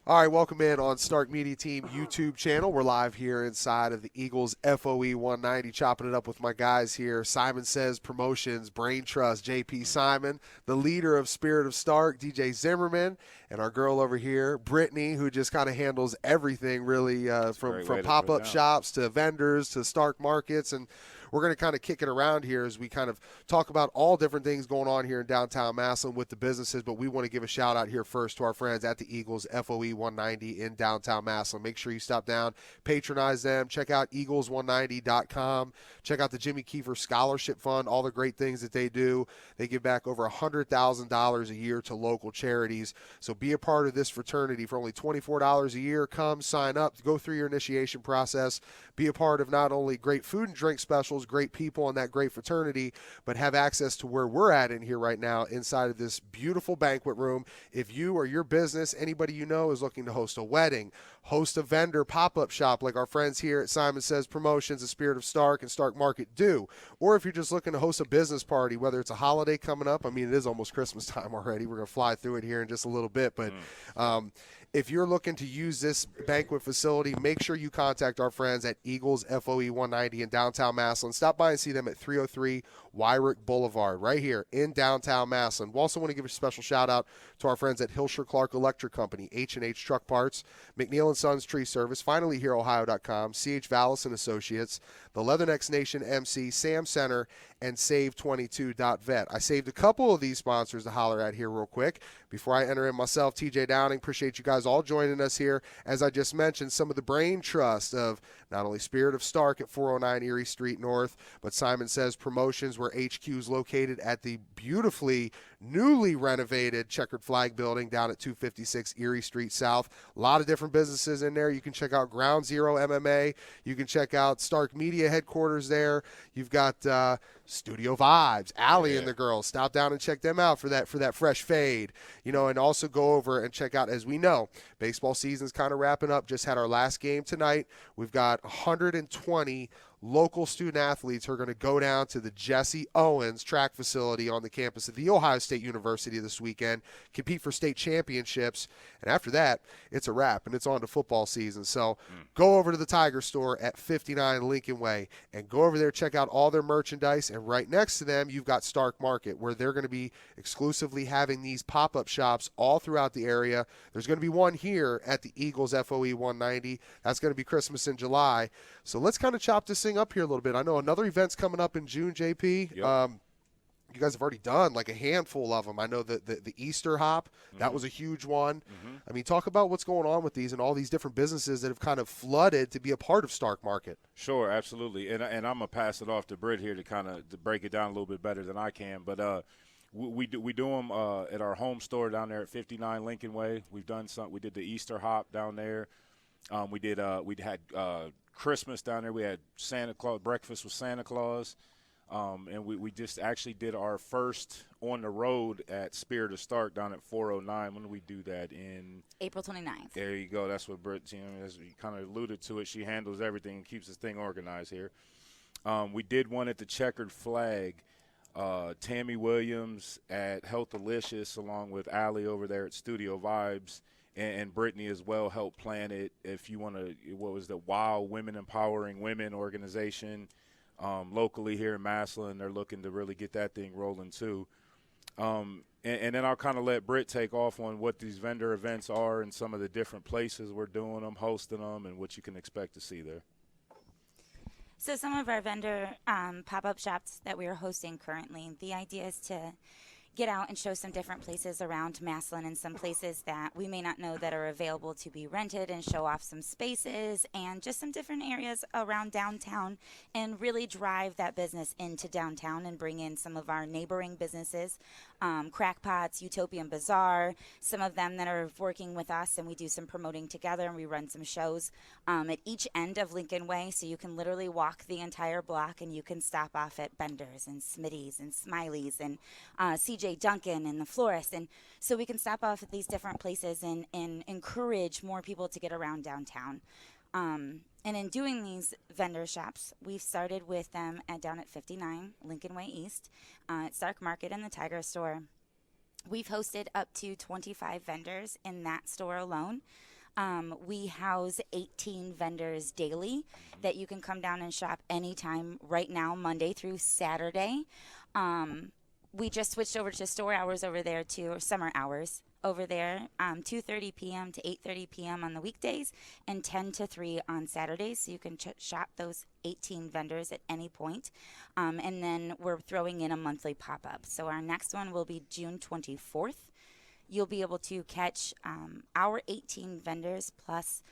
All right, welcome in on Stark Media Team YouTube channel. We're live here inside of the Eagles FOE 190, chopping it up with my guys here. Simon Says Promotions, Brain Trust, JP Simon, the leader of Spirit of Stark, DJ Zimmerman, and our girl over here, Brittany, who just kind of handles everything really from pop-up shops to vendors to Stark Markets. And we're going to kind of kick it around here as we kind of talk about all different things going on here in downtown Massillon with the businesses, but we want to give a shout out here first to our friends at the Eagles FOE 190 in downtown Massillon. Make sure you stop down, patronize them, check out eagles190.com, check out the Jimmy Kiefer Scholarship Fund, all the great things that they do. They give back over $100,000 a year to local charities, so be a part of this fraternity for only $24 a year. Come sign up, go through your initiation process, be a part of not only great food and drink specials, great people in that great fraternity, but have access to where we're at in here right now inside of this beautiful banquet room. If you or your business, anybody you know, is looking to host a wedding, host a vendor pop-up shop like our friends here at Simon Says Promotions, the Spirit of Stark and Stark Market do, or if you're just looking to host a business party, whether it's a holiday coming up, I mean, it is almost Christmas time already. We're going to fly through it here in just a little bit, but if you're looking to use this banquet facility, make sure you contact our friends at Eagles FOE 190 in downtown Massillon. Stop by and see them at 303 Wyrick Boulevard right here in downtown Massillon. We also want to give a special shout out to our friends at Hilsher Clark Electric Company, H&H Truck Parts, McNeil & Sons Tree Service, FinallyHereOhio.com, CH Vallis and Associates, the Leathernecks Nation MC, Sam Center, and Save22.vet. I saved a couple of these sponsors to holler at here real quick before I enter in myself. TJ Downing, appreciate you guys all joining us here. As I just mentioned, some of the brain trust of not only Spirit of Stark at 409 Erie Street North, but Simon Says Promotions, where HQ is located at the beautifully newly renovated Checkered Flag Building down at 256 Erie Street South. A lot of different businesses in there. You can check out Ground Zero MMA. You can check out Stark Media headquarters there. You've got Studio Vibes, Allie and the girls. Stop down and check them out for that fresh fade. You know, and also go over and check out, as we know, baseball season's kind of wrapping up. Just had our last game tonight. We've got 120 local student athletes who are going to go down to the Jesse Owens track facility on the campus of The Ohio State University this weekend, compete for state championships, and after that, it's a wrap, and it's on to football season. So go over to the Tiger store at 59 Lincoln Way, and go over there, check out all their merchandise, and right next to them, you've got Stark Market, where they're going to be exclusively having these pop-up shops all throughout the area. There's going to be one here at the Eagles FOE 190. That's going to be Christmas in July. So let's kind of chop this thing up here a little bit. I know another event's coming up in June, JP. Yep. You guys have already done like a handful of them. I know that the Easter hop, that was a huge one. I mean, talk about what's going on with these and all these different businesses that have kind of flooded to be a part of Stark Market. Sure, absolutely. And I'm going to pass it off to Britt here to break it down a little bit better than I can. But we do them at our home store down there at 59 Lincoln Way. We did the Easter hop down there. We had Christmas down there. We had Santa Claus, breakfast with Santa Claus. And we just actually did our first on the road at Spirit of Stark down at 409. When did we do that? In April 29th. There you go. That's what Britt, as you kind of alluded to it, she handles everything and keeps this thing organized here. We did one at the Checkered Flag. Tammy Williams at Health Delicious, along with Allie over there at Studio Vibes, and Brittany as well helped plan it. If you want to, what was the WOW Women Empowering Women organization locally here in Massillon, they're looking to really get that thing rolling too. And then I'll kind of let Britt take off on what these vendor events are and some of the different places we're doing them, hosting them, and what you can expect to see there. So some of our vendor pop-up shops that we are hosting currently, the idea is to get out and show some different places around Massillon and some places that we may not know that are available to be rented, and show off some spaces and just some different areas around downtown, and really drive that business into downtown and bring in some of our neighboring businesses, Crackpots, Utopian Bazaar, some of them that are working with us, and we do some promoting together, and we run some shows at each end of Lincoln Way, so you can literally walk the entire block and you can stop off at Bender's and Smitty's and Smiley's and CJ Duncan and the Florist, and so we can stop off at these different places and encourage more people to get around downtown. And in doing these vendor shops, we've started with them down at 59 Lincoln Way East, at Stark Market and the Tiger Store. We've hosted up to 25 vendors in that store alone. We house 18 vendors daily that you can come down and shop anytime right now, Monday through Saturday. We just switched over to store hours over there too, or summer hours over there, 2:30 p.m. to 8:30 p.m. on the weekdays and 10 to 3 on Saturdays. So you can shop those 18 vendors at any point. And then we're throwing in a monthly pop-up. So our next one will be June 24th. You'll be able to catch our 18 vendors plus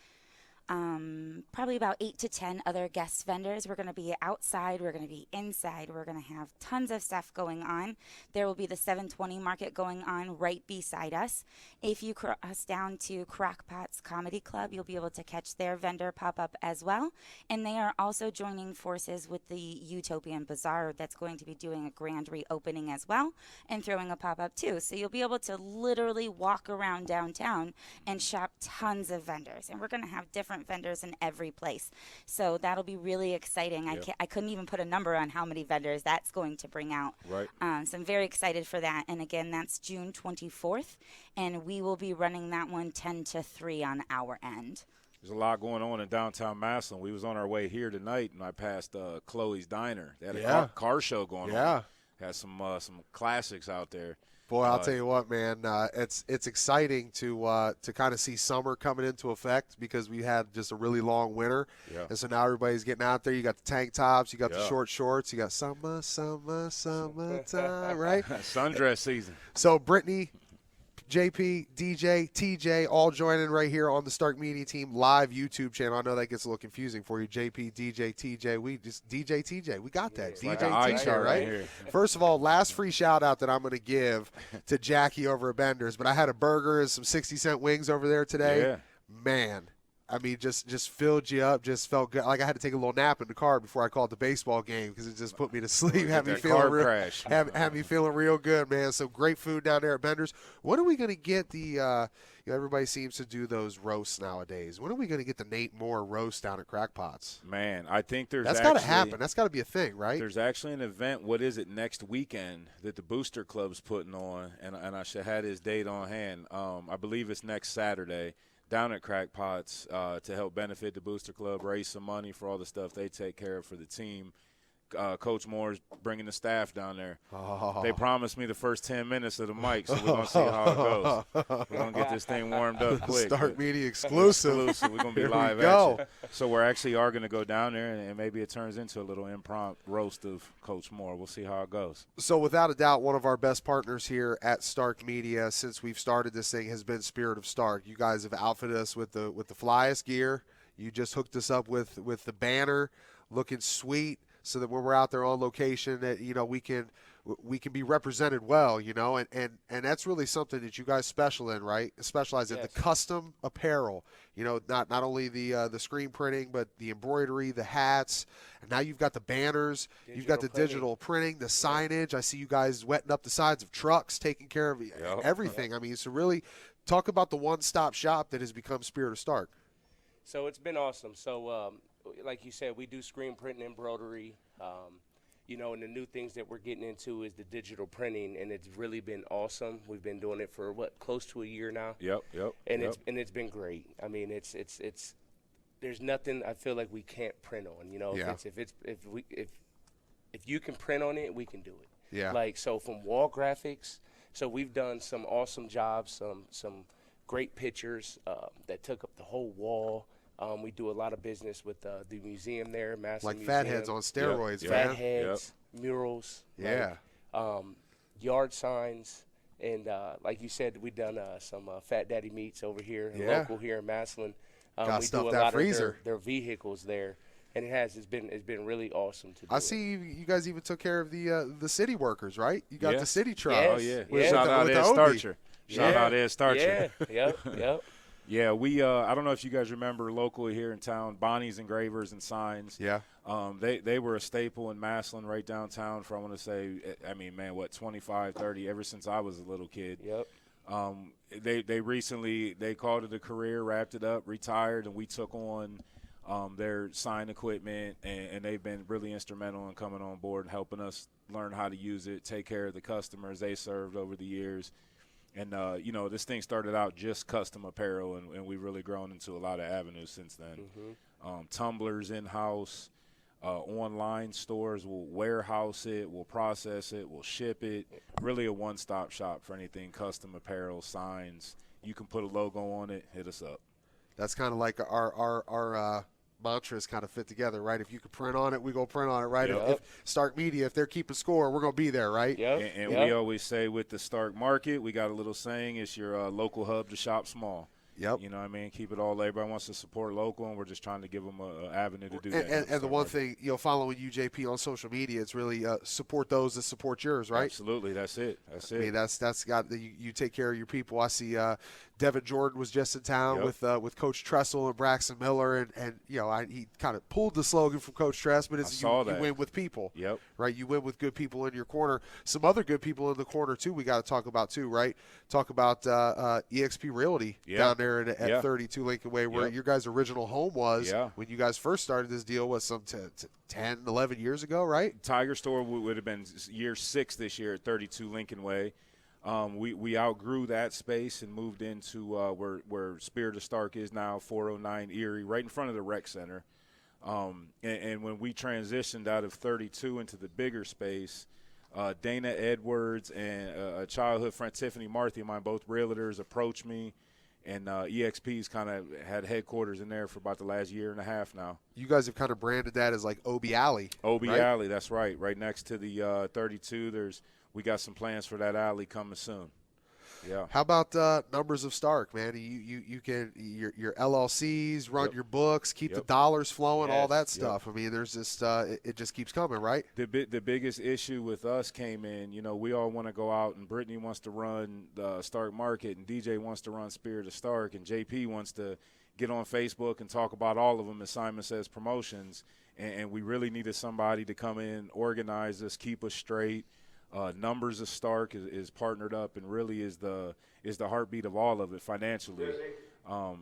probably about 8 to 10 other guest vendors. We're going to be outside. We're going to be inside. We're going to have tons of stuff going on. There will be the 720 market going on right beside us. If you cross down to Crockpot's Comedy Club, you'll be able to catch their vendor pop up as well. And they are also joining forces with the Utopian Bazaar that's going to be doing a grand reopening as well and throwing a pop up too. So you'll be able to literally walk around downtown and shop tons of vendors. And we're going to have different vendors in every place. So that'll be really exciting. Yep. I couldn't even put a number on how many vendors that's going to bring out. Right. So I'm very excited for that. And again, that's June 24th. And we will be running that one 10 to 3 on our end. There's a lot going on in downtown Massillon. We was on our way here tonight, and I passed Chloe's Diner. They had a car show going on. Had some classics out there. Boy, I'll tell you what, man. It's exciting to kind of see summer coming into effect because we had just a really long winter, and so now everybody's getting out there. You got the tank tops, you got the short shorts, you got summertime, right? Sundress season. So Brittany, JP, DJ, TJ, all joining right here on the Stark Media Team live YouTube channel. I know that gets a little confusing for you. JP, DJ, TJ. We just DJ, TJ. We got that. DJ, like TJ, right? First of all, last free shout out that I'm going to give to Jackie over at Bender's. But I had a burger and some 60-cent wings over there today. Yeah. Man. I mean, just filled you up, just felt good. Like I had to take a little nap in the car before I called the baseball game because it just put me to sleep, had me feeling real good, man. So great food down there at Bender's. When are we going to get the everybody seems to do those roasts nowadays. When are we going to get the Nate Moore roast down at Crackpots? Man, I think that's got to happen. That's got to be a thing, right? There's actually an event, what is it, next weekend that the Booster Club's putting on, and I should have his date on hand. I believe it's next Saturday. Down at Crackpots to help benefit the Booster Club, raise some money for all the stuff they take care of for the team. Coach Moore's bringing the staff down there. They promised me the first 10 minutes of the mic, so we're going to see how it goes. We're going to get this thing warmed up quick. Stark Media exclusive. We're going to be live at you. So we're actually going to go down there, and maybe it turns into a little impromptu roast of Coach Moore. We'll see how it goes. So without a doubt, one of our best partners here at Stark Media since we've started this thing has been Spirit of Stark. You guys have outfitted us with the flyest gear. You just hooked us up with the banner looking sweet, so that when we're out there on location, that we can be represented well, and that's really something that you guys specialize in, the custom apparel. Not only the screen printing, but the embroidery, the hats, and now you've got the banners, you've got the digital printing, the signage. I see you guys wetting up the sides of trucks, taking care of everything. I mean, so really talk about the one-stop shop that has become Spirit of Stark. So it's been awesome. So like you said, we do screen printing, embroidery, and the new things that we're getting into is the digital printing, and it's really been awesome. We've been doing it for close to a year now. Yep. It's been great. I mean, it's there's nothing I feel like we can't print on. If you can print on it, we can do it. Yeah. Like so from wall graphics. So we've done some awesome jobs, some great pictures that took up the whole wall. We do a lot of business with the museum there, Massillon Museum. Fatheads on steroids, man. Fatheads, murals. Yeah. Yard signs. And like you said, we've done some Fat Daddy Meats over here, local here in Massillon. We do a lot of their vehicles there. And it's been really awesome to do. I see you guys even took care of the city workers, right? You got the city truck. Yes. Oh, yeah. Shout out Ed Starcher. Shout out Ed Starcher. Yeah, yep. Yeah, we I don't know if you guys remember locally here in town, Bonnie's Engravers and Signs. Yeah. They were a staple in Massillon right downtown for, I want to say, 25, 30, ever since I was a little kid. Yep. They recently, they called it a career, wrapped it up, retired, and we took on their sign equipment, and they've been really instrumental in coming on board and helping us learn how to use it, take care of the customers they served over the years. And, this thing started out just custom apparel, and we've really grown into a lot of avenues since then. Tumblers in-house, online stores will warehouse it, will process it, will ship it. Really a one-stop shop for anything custom apparel, signs. You can put a logo on it, hit us up. That's kind of like our mantras kind of fit together, right? If you can print on it, we go print on it, right? Yep. If Stark Media, if they're keeping score, we're going to be there, right? Yep. And we always say with the Stark Market, we got a little saying, it's your local hub to shop small. Yep. You know what I mean? Keep it all. Everybody wants to support local, and we're just trying to give them an avenue to do that. And the one thing, following you, JP, on social media, it's really support those that support yours, right? Absolutely. That's it. That's it. I mean, that's got you take care of your people. I see Devin Jordan was just in town with Coach Tressel and Braxton Miller, and he kind of pulled the slogan from Coach Tress, but it's you win with people. Yep. Right, you win with good people in your corner. Some other good people in the corner too. We got to talk about too, right? Talk about EXP Realty down there at 32 Lincoln Way, where your guys' original home was when you guys first started this deal. Was some 10, 11 years ago, right? Tiger Store would have been year 6 this year at 32 Lincoln Way. We outgrew that space and moved into where Spirit of Stark is now, 409 Erie, right in front of the rec center. And when we transitioned out of 32 into the bigger space, Dana Edwards and a childhood friend, Tiffany Marthy, of mine, both realtors, approached me. And EXP's kind of had headquarters in there for about the last year and a half now. You guys have kind of branded that as like OB Alley. OB Alley, that's right. Right next to the 32, we got some plans for that alley coming soon. Yeah. How about Numbers of Stark, man? You can your LLCs, run your books, keep the dollars flowing, all that stuff. I mean, there's just it just keeps coming, right? The biggest issue with us came in. We all want to go out, and Brittany wants to run the Stark Market, and DJ wants to run Spirit of Stark, and JP wants to get on Facebook and talk about all of them, as Simon says, promotions. And we really needed somebody to come in, organize us, keep us straight. Numbers of Stark is partnered up and really is the heartbeat of all of it financially.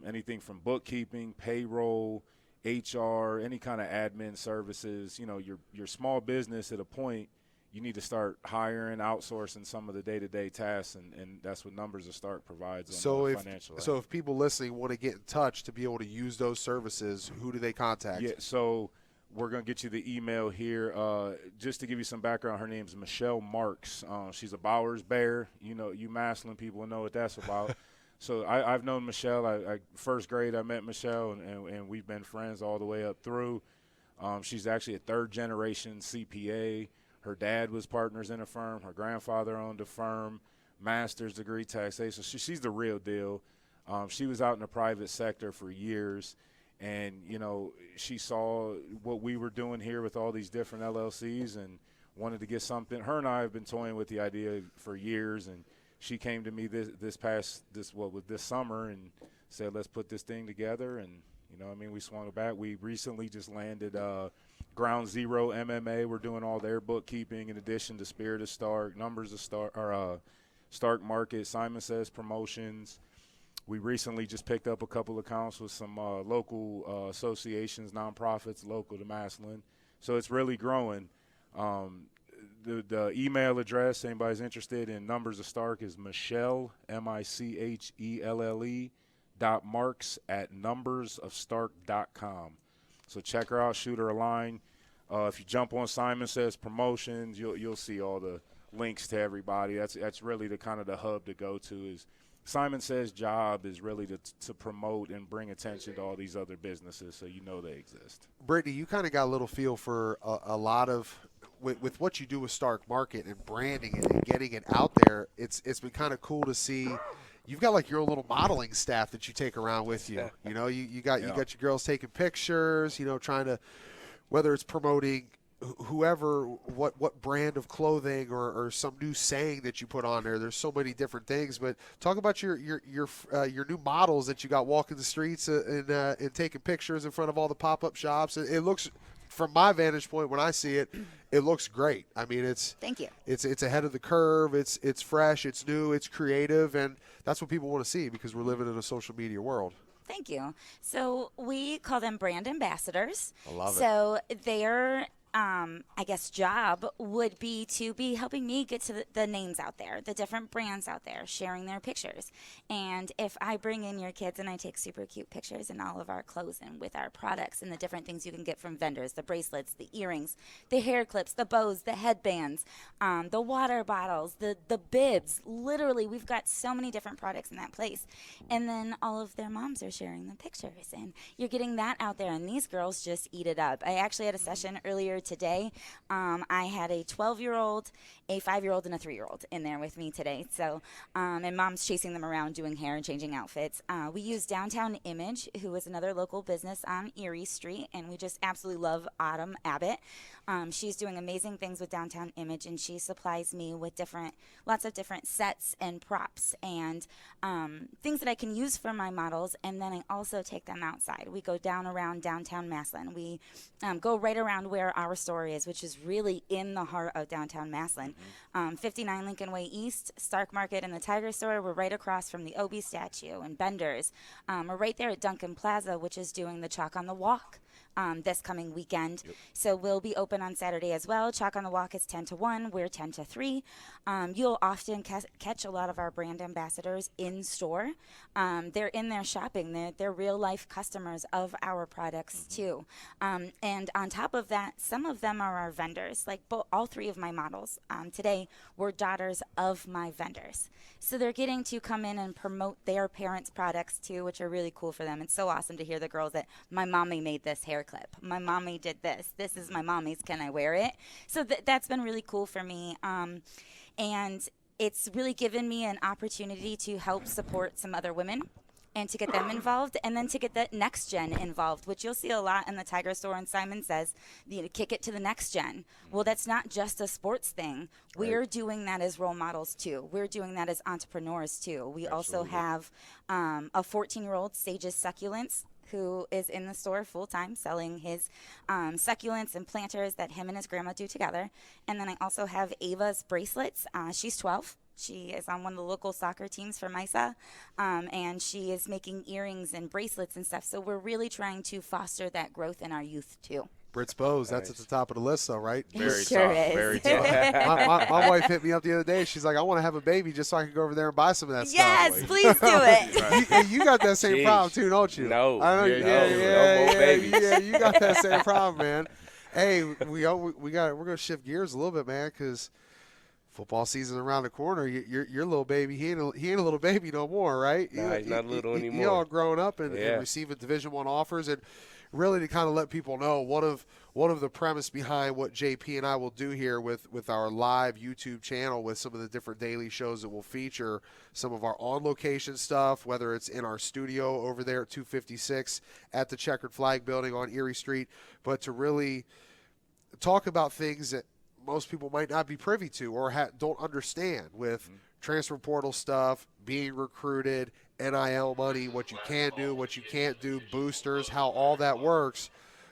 Anything from bookkeeping, payroll, HR, any kind of admin services. Your small business at a point, you need to start hiring, outsourcing some of the day-to-day tasks, and that's what Numbers of Stark provides on the financial end. So if people listening want to get in touch to be able to use those services, who do they contact? Yeah, so – we're going to get you the email here. Just to give you some background, her name's Michelle Marks. She's a Bowers Bear. You Massillon people know what that's about. So I've known Michelle. I first grade I met Michelle, and we've been friends all the way up through. She's actually a third-generation CPA. Her dad was partners in a firm. Her grandfather owned a firm, master's degree taxation. So she's the real deal. She was out in the private sector for years. And, she saw what we were doing here with all these different LLCs and wanted to get something. Her and I have been toying with the idea for years, and she came to me this summer and said, let's put this thing together. And, we swung it back. We recently just landed Ground Zero MMA. We're doing all their bookkeeping in addition to Spirit of Stark, Numbers of Stark, or Stark Market, Simon Says Promotions. We recently just picked up a couple accounts with some local associations, nonprofits, local to Massillon. So it's really growing. The email address, anybody's interested in Numbers of Stark, is Michelle, Michelle, .marks@numbersofstark.com. So check her out, shoot her a line. If you jump on Simon Says Promotions, you'll see all the links to everybody. That's really the kind of the hub to go to. Is Simon Says' job is really to promote and bring attention to all these other businesses, so they exist. Brittany, you kind of got a little feel for a lot of with what you do with Stark Market and branding it and getting it out there. It's been kind of cool to see. You've got like your own little modeling staff that you take around with you. You got your girls taking pictures. Trying to, whether it's promoting whoever, what brand of clothing or some new saying that you put on there. There's so many different things, but talk about your new models that you got walking the streets and taking pictures in front of all the pop-up shops. It looks, from my vantage point when I see it, it looks great. I mean, thank you. It's ahead of the curve. It's fresh. It's new. It's creative, and that's what people want to see because we're living in a social media world. Thank you. So we call them brand ambassadors. I love it. So they're I guess, job would be to be helping me get to the names out there, the different brands out there, sharing their pictures. And if I bring in your kids and I take super cute pictures in all of our clothes and with our products and the different things you can get from vendors, the bracelets, the earrings, the hair clips, the bows, the headbands, the water bottles, the bibs, literally we've got so many different products in that place. And then all of their moms are sharing the pictures, and you're getting that out there, and these girls just eat it up. I actually had a session earlier today. I had a 12-year-old, a 5-year-old, and a 3-year-old in there with me today. So, and mom's chasing them around doing hair and changing outfits. We use Downtown Image, who is another local business on Erie Street, and we just absolutely love Autumn Abbott. She's doing amazing things with Downtown Image, and she supplies me with lots of different sets and props and things that I can use for my models, and then I also take them outside. We go down around Downtown Massillon. We go right around where our store is, which is really in the heart of Downtown Massillon. 59 Lincoln Way East, Stark Market, and the Tiger Store. We're right across from the Obie statue and Bender's. We're right there at Duncan Plaza, which is doing the Chalk on the Walk this coming weekend. Yep. So we'll be open on Saturday as well. Chalk on the Walk is 10 to 1. We're 10 to 3. You'll often catch a lot of our brand ambassadors in store. They're in there shopping. They're real life customers of our products too. And on top of that, some of them are our vendors. Like all 3 of my models today were daughters of my vendors. So they're getting to come in and promote their parents' products too, which are really cool for them. It's so awesome to hear the girls that my mommy made this hair clip. My mommy did this. This is my mommy's. Can I wear it? So that's been really cool for me. And it's really given me an opportunity to help support some other women and to get them involved, and then to get the next gen involved, which you'll see a lot in the Tiger Store. And Simon says, kick it to the next gen. Well, that's not just a sports thing. We're doing that as role models too. We're doing that as entrepreneurs too. We also have a 14-year-old, Sage's Succulents, who is in the store full-time selling his succulents and planters that him and his grandma do together. And then I also have Ava's bracelets. She's 12. She is on one of the local soccer teams for MISA, and she is making earrings and bracelets and stuff. So we're really trying to foster that growth in our youth, too. Britt's Bows, that's at the top of the list, though, right? Very sure tough, is. very tough. my wife hit me up the other day. She's like, I want to have a baby just so I can go over there and buy some of that stuff. Yes, please do it. You got that same problem, too, don't you? No. I know, no more babies. Yeah, you got that same problem, man. Hey, we're going to shift gears a little bit, man, because football season around the corner. Your little baby, he ain't a little baby no more, right? No, he's not little anymore. He's all grown up and receiving Division I offers, and really to kind of let people know one of the premise behind what JP and I will do here with our live YouTube channel, with some of the different daily shows that will feature some of our on-location stuff, whether it's in our studio over there at 256 at the Checkered Flag Building on Erie Street, but to really talk about things that most people might not be privy to or don't understand, with transfer portal stuff, being recruited, NIL money, what you can do, what you can't do, boosters, how all that works.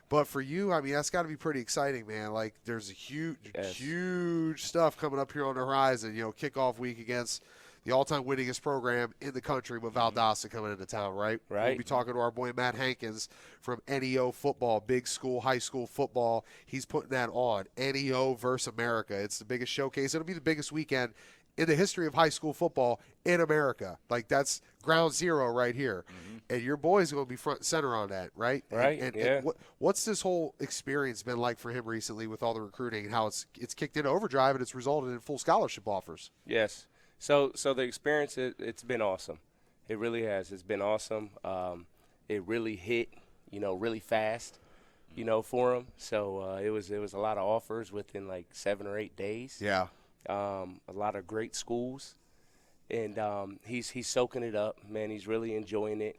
But for you, I mean, that's got to be pretty exciting, man. Like, there's a huge stuff coming up here on the horizon. Kickoff week against the all-time winningest program in the country with Valdosta coming into town, right? Right. We'll be talking to our boy Matt Hankins from NEO football, big school, high school football. He's putting that on. NEO versus America. It's the biggest showcase. It'll be the biggest weekend in the history of high school football in America. Like, that's ground zero right here. And your boy's going to be front and center on that, right? Right, And what's this whole experience been like for him recently with all the recruiting and how it's kicked into overdrive and it's resulted in full scholarship offers? Yes. So the experience, it's been awesome. It really has. It's been awesome. It really hit, really fast, for him. So it was a lot of offers within like 7 or 8 days. Yeah. A lot of great schools, and he's soaking it up, man. He's really enjoying it.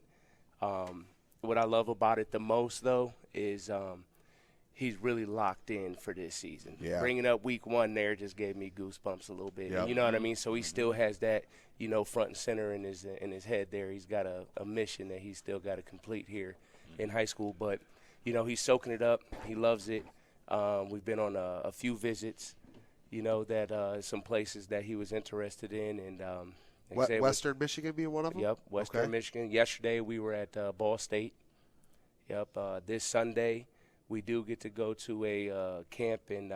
What I love about it the most, though, is he's really locked in for this season. Yeah. Bringing up week 1 there just gave me goosebumps a little bit. Yep. You know what I mean? So he still has that, front and center in his head there. He's got a mission that he's still got to complete here in high school. But, he's soaking it up. He loves it. We've been on a few visits, that some places that he was interested in. And Western Michigan being one of them? Yep, Western Michigan. Yesterday we were at Ball State. Yep, this Sunday We do get to go to a camp in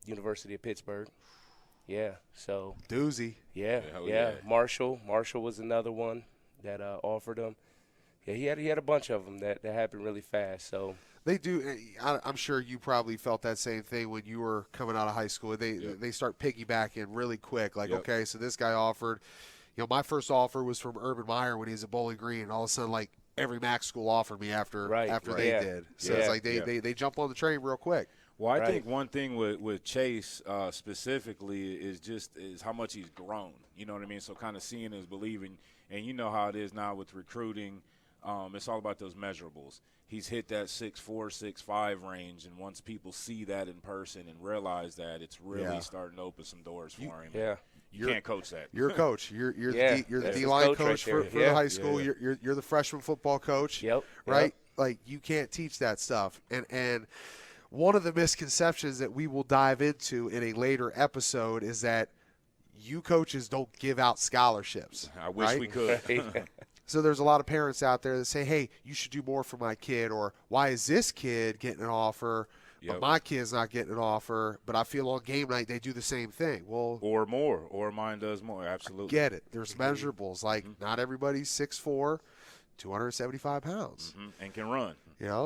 University of Pittsburgh. Yeah, so doozy. Yeah. Marshall was another one that offered him. Yeah, he had a bunch of them that happened really fast. So they do. I'm sure you probably felt that same thing when you were coming out of high school. They start piggybacking really quick. Like, okay, so this guy offered. My first offer was from Urban Meyer when he was at Bowling Green, and all of a sudden, like, every MAC school offered me after they did. So it's like they jump on the train real quick. Well, I think one thing with Chase specifically is how much he's grown. You know what I mean? So kind of seeing is believing. And you know how it is now with recruiting. It's all about those measurables. He's hit that 6'4", 6'5" range, and once people see that in person and realize that, it's really starting to open some doors for him. Yeah. You can't coach that. You're a coach. You're the D-line coach for the high school. Yeah. You're the freshman football coach. Yep. Right? Yep. Like, you can't teach that stuff. And one of the misconceptions that we will dive into in a later episode is that you coaches don't give out scholarships. I wish we could. So there's a lot of parents out there that say, hey, you should do more for my kid, or why is this kid getting an offer, but my kid's not getting an offer, but I feel on game night they do the same thing. Well, or more, or mine does more, absolutely. Get it. There's measurables. Like, not everybody's 6'4", 275 pounds. And can run.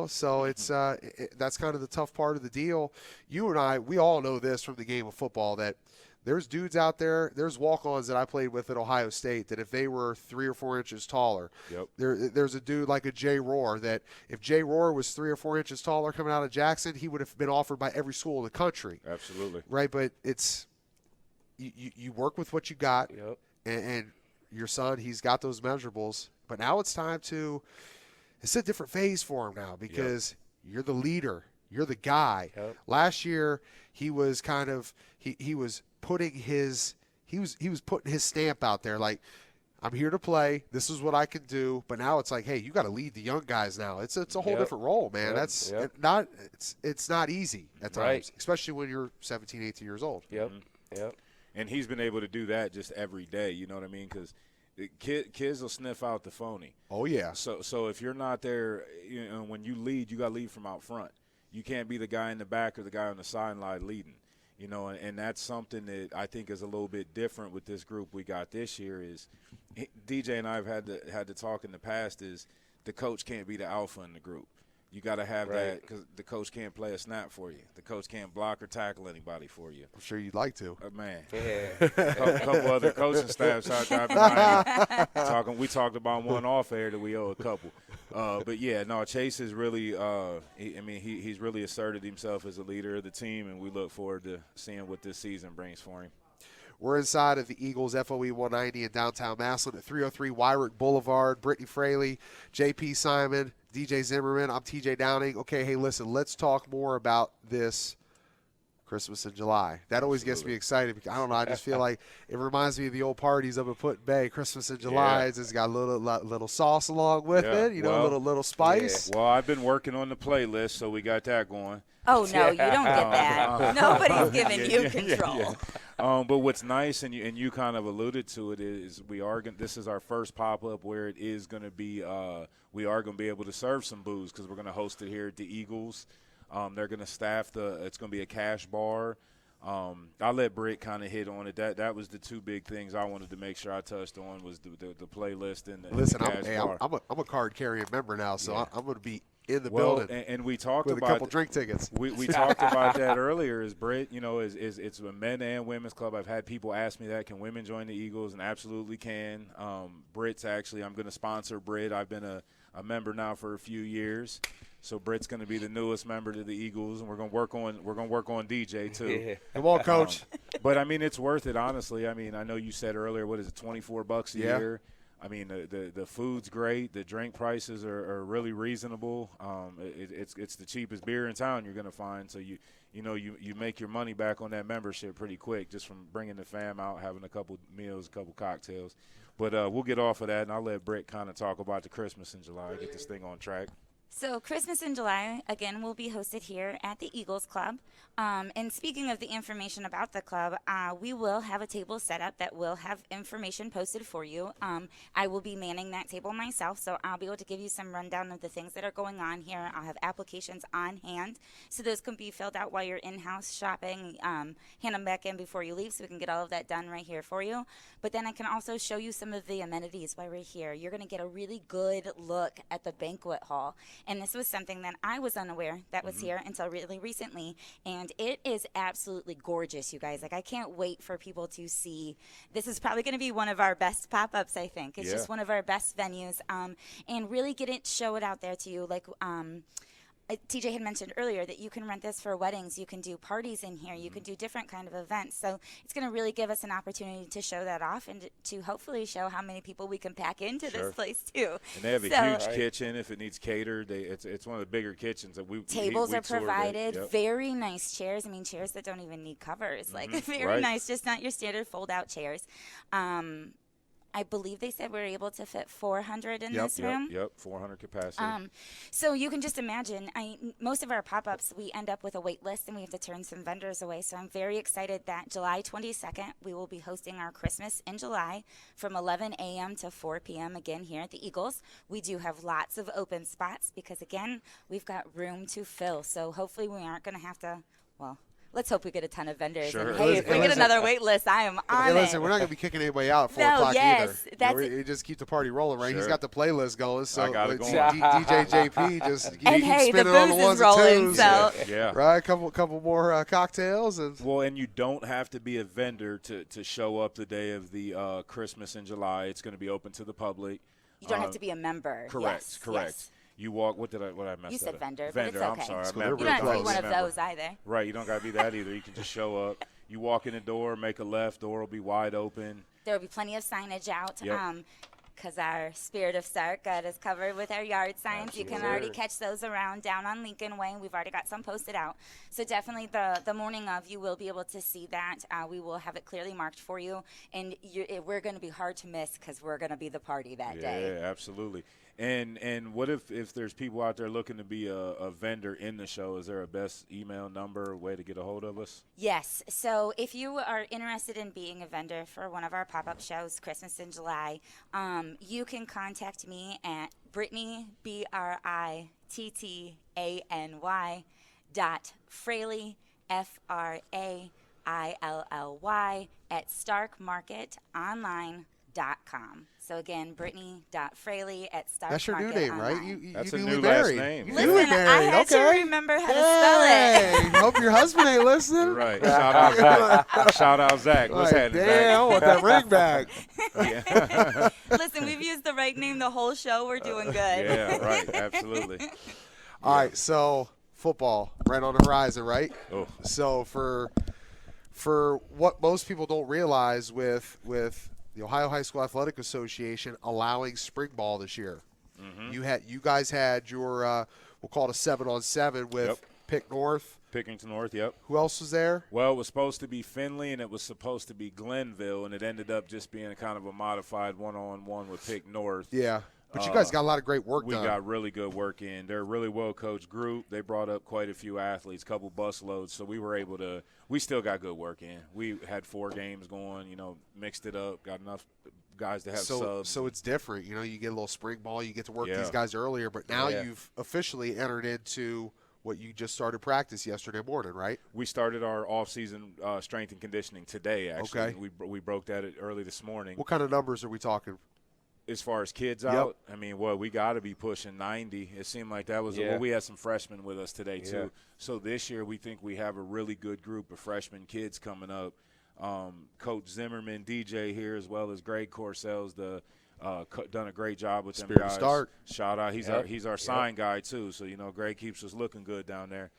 So it's that's kind of the tough part of the deal. You and I, we all know this from the game of football, that there's dudes out there, there's walk-ons that I played with at Ohio State that if they were 3 or 4 inches taller, there's a dude like a Jay Rohr that if Jay Rohr was 3 or 4 inches taller coming out of Jackson, he would have been offered by every school in the country. Absolutely. Right, but it's you work with what you got, and your son, he's got those measurables. But now it's time to – it's a different phase for him now because you're the leader. You're the guy. Last year he was kind of he was putting his he was putting his stamp out there like, I'm here to play. This is what I can do. But now it's like, hey, you got to lead the young guys now. It's a whole different role, man. That's it's not easy at times, especially when you're 17, 18 years old. And he's been able to do that just every day. You know what I mean? Because kids will sniff out the phony. Oh yeah. So if you're not there, when you lead, you got to lead from out front. You can't be the guy in the back or the guy on the sideline leading. And that's something that I think is a little bit different with this group we got this year. Is DJ and I have had to talk in the past. Is the coach can't be the alpha in the group. You got to have that because the coach can't play a snap for you. The coach can't block or tackle anybody for you. I'm sure you'd like to. Man. A couple other coaching staffs out there. We talked about one off air that we owe a couple. But Chase is really he's really asserted himself as a leader of the team, and we look forward to seeing what this season brings for him. We're inside of the Eagles FOE 190 in downtown Massillon at 303 Wyrick Boulevard. Brittany Fraley, JP Simon, DJ Zimmerman. I'm TJ Downing. Okay, hey, listen, let's talk more about this Christmas in July. That always gets me excited because, I don't know, I just feel like it reminds me of the old parties up at Put Bay. Christmas in July, it's got a little sauce along with it, a little spice. Well, I've been working on the playlist, so we got that going. Oh, no, you don't get that. Nobody's giving you control. But what's nice, and you kind of alluded to it, is this is our first pop-up where it is going to be we are going to be able to serve some booze because we're going to host it here at the Eagles. They're going to staff it's going to be a cash bar. I'll let Britt kind of hit on it. That was the two big things I wanted to make sure I touched on was the playlist and the cash bar. I'm a card-carrying member now, so I'm going to be in the building. And we talked with about a couple drink tickets. We talked about that earlier. Is Britt, it's a men and women's club. I've had people ask me that, can women join the Eagles? And absolutely can. Britt's actually, I'm going to sponsor Britt. I've been a member now for a few years. So Britt's going to be the newest member to the Eagles, and we're going to work on DJ too. Yeah. Come on, Coach. But I mean, it's worth it, honestly. I mean, I know you said earlier, what is it, $24 a year? I mean, the food's great. The drink prices are really reasonable. It's the cheapest beer in town you're going to find. So you make your money back on that membership pretty quick just from bringing the fam out, having a couple meals, a couple cocktails. But we'll get off of that, and I'll let Britt kind of talk about the Christmas in July, get this thing on track. So Christmas in July, again, will be hosted here at the Eagles Club. And speaking of the information about the club, we will have a table set up that will have information posted for you. I will be manning that table myself, so I'll be able to give you some rundown of the things that are going on here. I'll have applications on hand, so those can be filled out while you're in-house shopping. Hand them back in before you leave so we can get all of that done right here for you. But then I can also show you some of the amenities while we're here. You're going to get a really good look at the banquet hall. And this was something that I was unaware that was here until really recently. And it is absolutely gorgeous, you guys. Like, I can't wait for people to see. This is probably going to be one of our best pop-ups, I think. It's just one of our best venues. And really show it out there to you. Like, TJ had mentioned earlier that you can rent this for weddings. You can do parties in here. You can do different kind of events. So it's going to really give us an opportunity to show that off and to hopefully show how many people we can pack into this place too. And they have a huge kitchen if it needs catered. It's one of the bigger kitchens that tables we are provided. Yep. Very nice chairs. I mean, chairs that don't even need covers. Like very nice, just not your standard fold-out chairs. I believe they said we're able to fit 400 in this room. Yep, 400 capacity. So you can just imagine, most of our pop-ups, we end up with a wait list and we have to turn some vendors away. So I'm very excited that July 22nd, we will be hosting our Christmas in July from 11 a.m. to 4 p.m. again here at the Eagles. We do have lots of open spots because, again, we've got room to fill. So hopefully we aren't going to have to, let's hope we get a ton of vendors. Sure. And, hey, if we get another wait list, I am on it. Listen, we're not going to be kicking anybody out at 4 o'clock either. You just keep the party rolling, right? He's got the playlist going, so DJ JP just keep spinning on the ones and twos. Right, a couple more cocktails. And you don't have to be a vendor to show up the day of the Christmas in July. It's going to be open to the public. You don't have to be a member. Correct. Yes. You walk. What I mess? You said vendor. Vendor. But it's okay. I'm sorry. You don't have to be one of those either. Right. You don't got to be that either. You can just show up. You walk in the door, make a left. Door will be wide open. There will be plenty of signage out. Yep. Because our Spirit of Sark got us covered with our yard signs. Absolutely. You can already catch those around down on Lincoln Way. We've already got some posted out. So definitely the morning of, you will be able to see that. We will have it clearly marked for you. And we're going to be hard to miss because we're going to be the party that day. Yeah, absolutely. And what if there's people out there looking to be a vendor in the show? Is there a best email number, way to get a hold of us? Yes. So if you are interested in being a vendor for one of our pop-up shows, Christmas in July, you can contact me at Brittany, BRITTANY, .Fraley, FRAILLY, at starkmarketonline.com. So again, Brittany.Fraley at starkmarketonline. That's your new name, right? That's a new last name. Listen, I had to remember how to spell it. Hope your husband ain't listening. Right. Shout out Zach. Shout out Zach. What's happening, Zach? Damn, I want that ring back. Listen, we've used the right name the whole show. We're doing good. Yeah, right. Absolutely. All right, so football right on the horizon, right? Oh. So for what most people don't realize with the Ohio High School Athletic Association allowing spring ball this year, you guys had your we'll call it a 7-on-7 with Pickerington North, yep. Who else was there? Well, it was supposed to be Findlay, and it was supposed to be Glenville, and it ended up just being kind of a modified one-on-one with Pick North. Yeah. But you guys got a lot of great work done. We got really good work in. They're a really well-coached group. They brought up quite a few athletes, a couple bus loads, so we were able to – we still got good work in. We had 4 games going, mixed it up, got enough guys to have subs. So it's different. You get a little spring ball. You get to work these guys earlier, but now you've officially entered into what you just started practice yesterday morning, right? We started our off-season strength and conditioning today, actually. Okay. We broke that early this morning. What kind of numbers are we talking? As far as kids out, I mean, we got to be pushing 90. It seemed like that was we had some freshmen with us today too. Yeah. So this year we think we have a really good group of freshman kids coming up. Coach Zimmerman, DJ here, as well as Greg Corsel's done a great job with them guys. Start. Shout out, he's our sign guy too. So Greg keeps us looking good down there.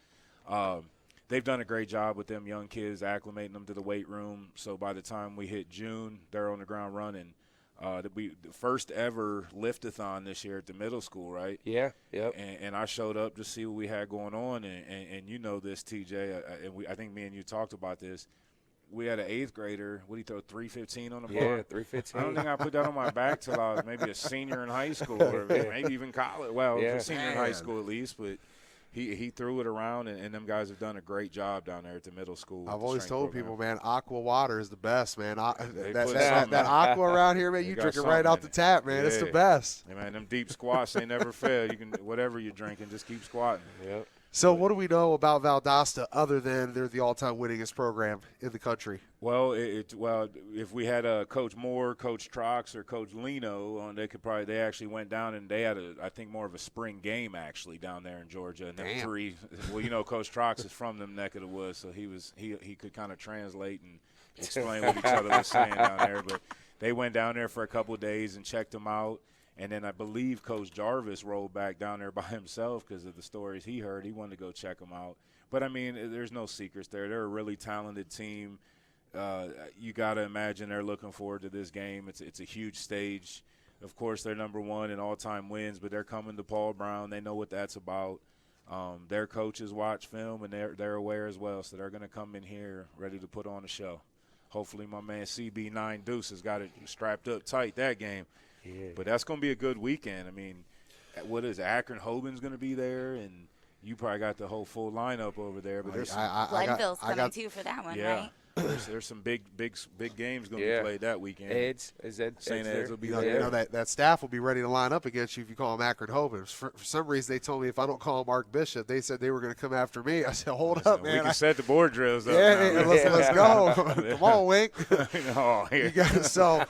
They've done a great job with them young kids, acclimating them to the weight room. So by the time we hit June, they're on the ground running. The first ever lift-a-thon this year at the middle school, right? Yeah, yep. And I showed up to see what we had going on, and you know this, TJ, and I think me and you talked about this. we had an 8th grader. What did he throw, 315 on the bar? Yeah, 315. I don't think I put that on my back till I was maybe a senior in high school or maybe even college. Well, a senior in high school at least, but he threw it around, and them guys have done a great job down there at the middle school. I've always told people, man, aqua water is the best, man. That aqua around here, man, you drink it right out the tap, man. It's the best. Yeah, man, them deep squats, they never fail. You can, whatever you're drinking, just keep squatting. Yep. So what do we know about Valdosta other than they're the all-time winningest program in the country? Well, if we had Coach Moore, Coach Trox, or Coach Lino on, they actually went down and they had I think more of a spring game actually down there in Georgia. And them three, well, Coach Trox is from them neck of the woods, so he could kind of translate and explain what each other was saying down there. But they went down there for a couple of days and checked them out. And then I believe Coach Jarvis rolled back down there by himself because of the stories he heard. He wanted to go check them out. But, I mean, there's no secrets there. They're a really talented team. You got to imagine they're looking forward to this game. It's a huge stage. Of course, they're number one in all-time wins, but they're coming to Paul Brown. They know what that's about. Their coaches watch film, and they're aware as well, so they're going to come in here ready to put on a show. Hopefully my man CB9 Deuce has got it strapped up tight that game. Yeah. But that's going to be a good weekend. I mean, what is Akron Hoban's going to be there, and you probably got the whole full lineup over there. But there's Glenville's coming too for that one, right? There's some big games going to be played that weekend. St. Ed's will be there. there. That staff will be ready to line up against you if you call them Akron Hoban. For some reason, they told me if I don't call them Mark Bishop, they said they were going to come after me. I said, hold up, man. We can set the board drills up. Yeah, let's go. Come on, Wink. So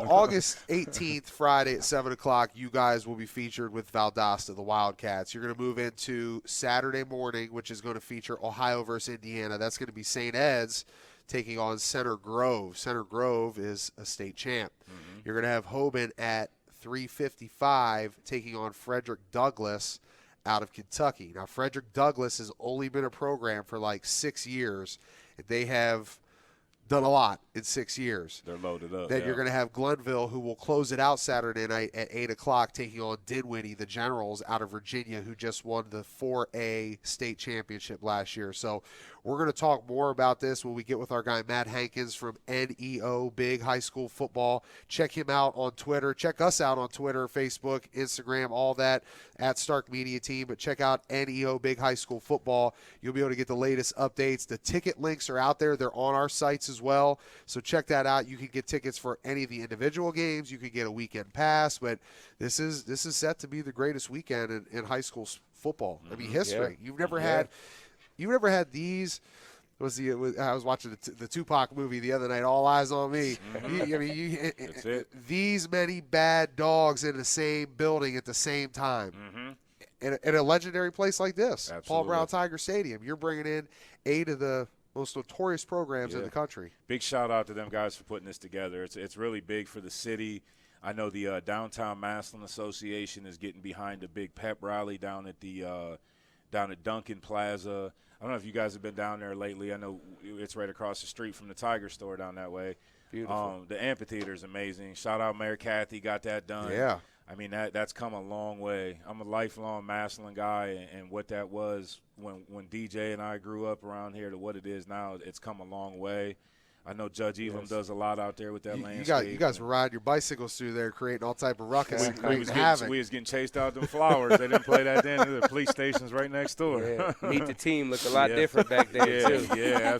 August 18th, Friday at 7 o'clock, you guys will be featured with Valdosta, the Wildcats. You're going to move into Saturday morning, which is going to feature Ohio versus Indiana. That's going to be St. Ed's taking on Center Grove. Center Grove is a state champ. Mm-hmm. You're going to have Hoban at 3:55 taking on Frederick Douglass out of Kentucky. Now, Frederick Douglass has only been a program for like 6 years. They have done a lot in 6 years. They're loaded up. Then you're going to have Glenville, who will close it out Saturday night at 8 o'clock, taking on Dinwiddie, the Generals out of Virginia, who just won the 4A state championship last year. So we're going to talk more about this when we get with our guy Matt Hankins from NEO Big High School Football. Check him out on Twitter. Check us out on Twitter, Facebook, Instagram, all that at Stark Media Team. But check out NEO Big High School Football. You'll be able to get the latest updates. The ticket links are out there. They're on our sites as well. So check that out. You can get tickets for any of the individual games. You can get a weekend pass. But this is set to be the greatest weekend in high school football. I mean, history. You've never had these. I was watching the Tupac movie the other night, All Eyes on Me. Mm-hmm. That's it. These many bad dogs in the same building at the same time. Mm-hmm. In a legendary place like this, Absolutely. Paul Brown Tiger Stadium. You're bringing in 8 of the most notorious programs in the country. Big shout out to them guys for putting this together. It's really big for the city. I know the Downtown Massillon Association is getting behind a big pep rally down at Duncan Plaza. I don't know if you guys have been down there lately. I know it's right across the street from the Tiger store down that way. Beautiful. The amphitheater is amazing. Shout out Mayor Kathy, got that done. Yeah. I mean, that's come a long way. I'm a lifelong Massillon guy, and what that was when DJ and I grew up around here to what it is now, it's come a long way. I know Judge Elam does a lot out there with that landscape. You guys were riding your bicycles through there, creating all type of ruckus. We was getting chased out them flowers. They didn't play that then. The police station's right next door. Yeah. Meet the Team looked a lot different back then too. Yeah,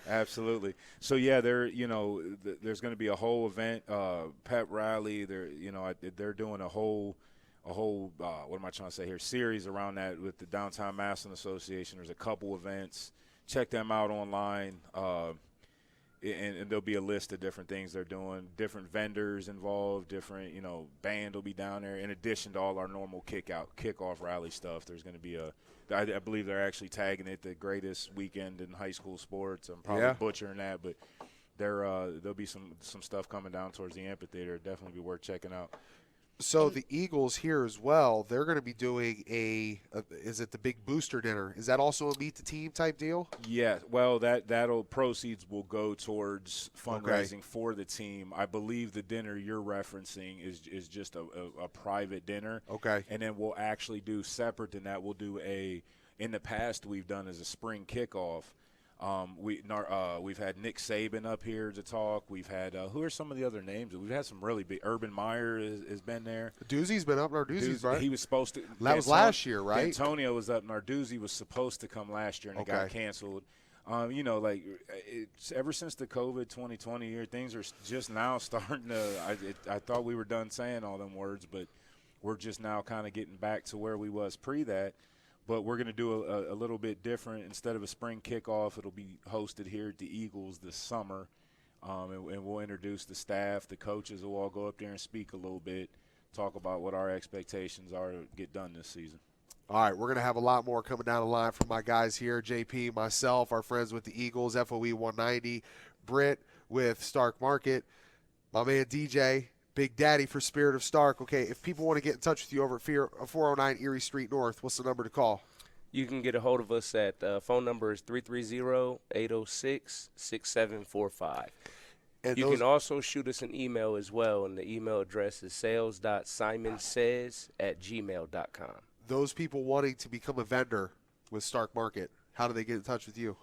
absolutely. So there's going to be a whole event, pep rally. They're doing a whole what am I trying to say here? Series around that with the Downtown Massillon Association. There's a couple events. Check them out online. And there'll be a list of different things they're doing, different vendors involved, different, band will be down there. In addition to all our normal kickoff rally stuff, there's going to be I believe they're actually tagging it the greatest weekend in high school sports. I'm probably butchering that, but there'll be some stuff coming down towards the amphitheater. Definitely be worth checking out. So the Eagles here as well, they're going to be doing is it the big booster dinner? Is that also a meet the team type deal? Yeah, well, that'll proceeds will go towards fundraising for the team. I believe the dinner you're referencing is just a private dinner. Okay. And then we'll actually do separate than that. We'll do in the past we've done as a spring kickoff. We've had Nick Saban up here to talk. We've had who are some of the other names? We've had some really big. Urban Meyer has been there. Doozy's been up. Narduzzi's, right? He was supposed to. That was last year, right? Antonio was up. Narduzzi was supposed to come last year and it got canceled. It's ever since the COVID 2020 year, things are just now starting to. I thought we were done saying all them words, but we're just now kind of getting back to where we was pre that. But we're going to do a little bit different. Instead of a spring kickoff, it'll be hosted here at the Eagles this summer, and we'll introduce the staff. The coaches will all go up there and speak a little bit, talk about what our expectations are to get done this season. All right, we're going to have a lot more coming down the line from my guys here, JP, myself, our friends with the Eagles, FOE 190, Britt with Stark Market, my man DJ, Big Daddy for Spirit of Stark. Okay, if people want to get in touch with you over at 409 Erie Street North, what's the number to call? You can get a hold of us at phone number is 330-806-6745. And you can also shoot us an email as well, and the email address is sales.simonsays@gmail.com. Those people wanting to become a vendor with Stark Market, how do they get in touch with you?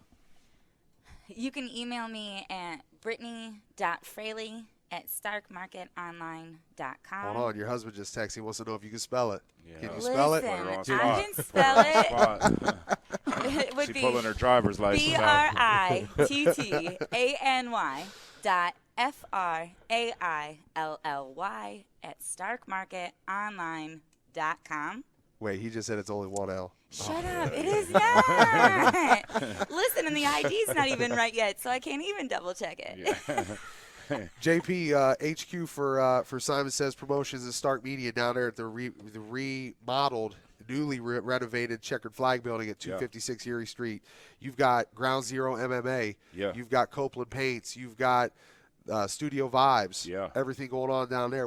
You can email me at brittany.fraley@starkmarketonline.com. Hold on, your husband just texted. He wants to know if you can spell it. Yeah. Can you spell it? I can spell it. It would She's be pulling her driver's license out. BRITTany.fraley@starkmarketonline.com. Wait, he just said it's only one L. Shut up. It is not. Listen, and the ID's not even right yet, so I can't even double-check it. Yeah. JP, HQ for Simon Says Promotions and Stark Media down there at the remodeled, newly renovated Checkered Flag Building at 256 Erie Street. You've got Ground Zero MMA. Yeah. You've got Copeland Paints. You've got Studio Vibes. Yeah. Everything going on down there.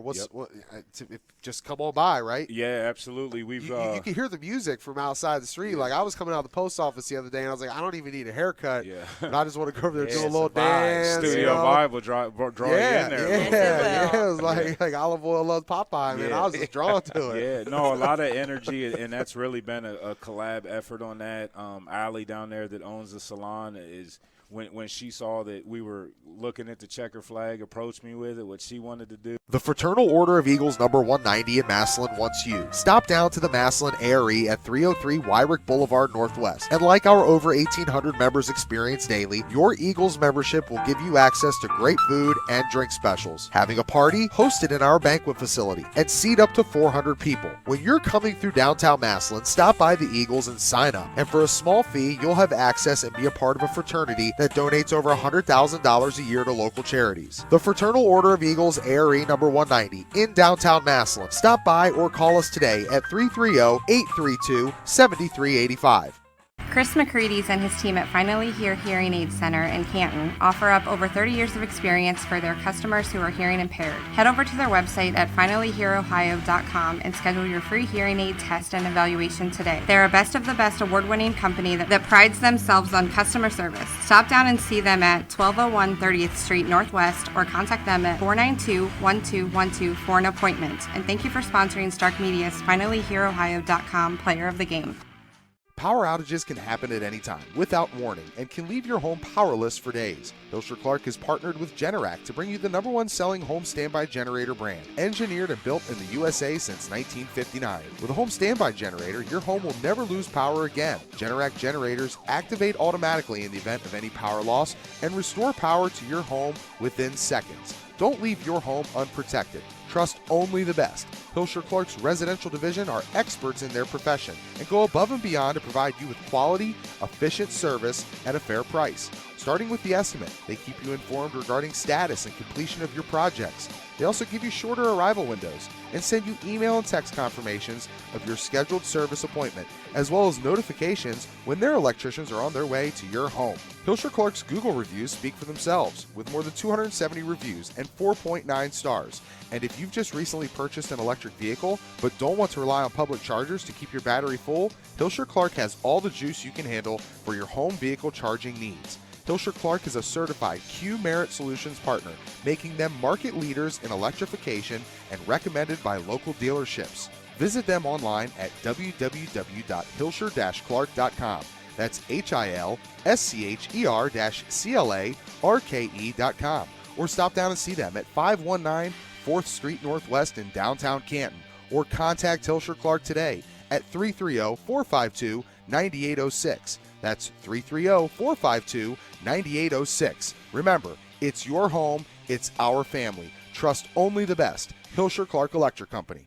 Just come on by, right? Yeah, absolutely. You can hear the music from outside the street. Like, I was coming out of the post office the other day, and I was like, I don't even need a haircut. Yeah. But I just want to go over there and do a little dance. Studio Vibe will draw you in there. Yeah. It was like Olive Oil loves Popeye, man. I was just drawn to it. Yeah, no, a lot of energy, and that's really been a collab effort on that. Allie down there that owns the salon is – when she saw that we were looking at the checker flag, approached me with it, what she wanted to do. The Fraternal Order of Eagles number 190 in Massillon wants you. Stop down to the Massillon ARE at 303 Wyrick Boulevard Northwest. And like our over 1,800 members experience daily, your Eagles membership will give you access to great food and drink specials. Having a party hosted in our banquet facility and seat up to 400 people. When you're coming through downtown Massillon, stop by the Eagles and sign up. And for a small fee, you'll have access and be a part of a fraternity that donates over $100,000 a year to local charities. The Fraternal Order of Eagles ARE number 190 in downtown Massillon. Stop by or call us today at 330-832-7385. Chris McCready's and his team at Finally Hear Hearing Aid Center in Canton offer up over 30 years of experience for their customers who are hearing impaired. Head over to their website at finallyhearohio.com and schedule your free hearing aid test and evaluation today. They're a best of the best award-winning company that prides themselves on customer service. Stop down and see them at 1201 30th Street Northwest or contact them at 492-1212 for an appointment. And thank you for sponsoring Stark Media's finallyhearohio.com Player of the Game. Power outages can happen at any time, without warning, and can leave your home powerless for days. Hilscher Clark has partnered with Generac to bring you the #1 selling home standby generator brand, engineered and built in the USA since 1959. With a home standby generator, your home will never lose power again. Generac generators activate automatically in the event of any power loss and restore power to your home within seconds. Don't leave your home unprotected. Trust only the best. Hilscher Clark's residential division are experts in their profession and go above and beyond to provide you with quality, efficient service at a fair price. Starting with the estimate, they keep you informed regarding status and completion of your projects. They also give you shorter arrival windows and send you email and text confirmations of your scheduled service appointment, as well as notifications when their electricians are on their way to your home. Hilscher Clark's Google reviews speak for themselves, with more than 270 reviews and 4.9 stars. And if you've just recently purchased an electric vehicle but don't want to rely on public chargers to keep your battery full, Hilscher Clark has all the juice you can handle for your home vehicle charging needs. Hilscher Clark is a certified Q Merit Solutions partner, making them market leaders in electrification and recommended by local dealerships. Visit them online at www.hilscher-clark.com. That's HILSCHER-CLARKE.com. Or stop down and see them at 519 4th Street Northwest in downtown Canton. Or contact Hilsher Clark today at 330-452-9806. That's 330-452-9806. Remember, it's your home, it's our family. Trust only the best. Hilsher Clark Electric Company.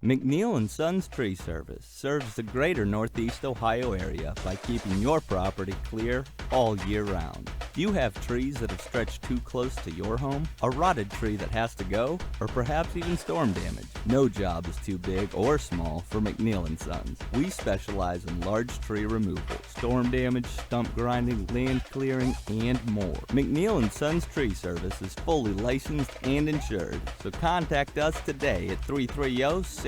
McNeil & Sons Tree Service serves the greater Northeast Ohio area by keeping your property clear all year round. Do you have trees that have stretched too close to your home? A rotted tree that has to go? Or perhaps even storm damage? No job is too big or small for McNeil & Sons. We specialize in large tree removal, storm damage, stump grinding, land clearing, and more. McNeil & Sons Tree Service is fully licensed and insured, so contact us today at 330-606-1126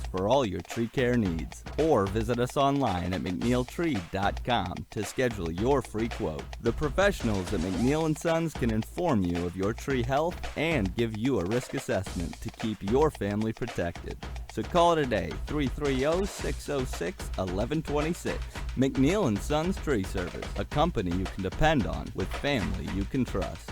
for all your tree care needs. Or visit us online at mcneiltree.com to schedule your free quote. The professionals at McNeil & Sons can inform you of your tree health and give you a risk assessment to keep your family protected. So call today, 330-606-1126. McNeil & Sons Tree Service, a company you can depend on with family you can trust.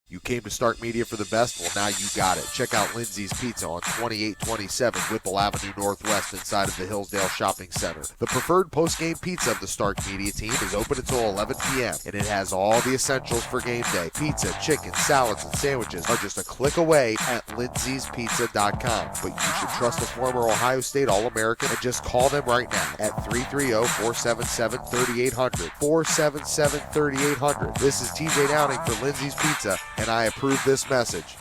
You came to Stark Media for the best? Well, now you got it. Check out Lindsay's Pizza on 2827 Whipple Avenue Northwest inside of the Hillsdale Shopping Center. The preferred post-game pizza of the Stark Media team is open until 11 p.m., and it has all the essentials for game day. Pizza, chicken, salads, and sandwiches are just a click away at lindsayspizza.com. But you should trust a former Ohio State All-American and just call them right now at 330-477-3800. 477-3800. This is TJ Downing for Lindsay's Pizza, and I approve this message.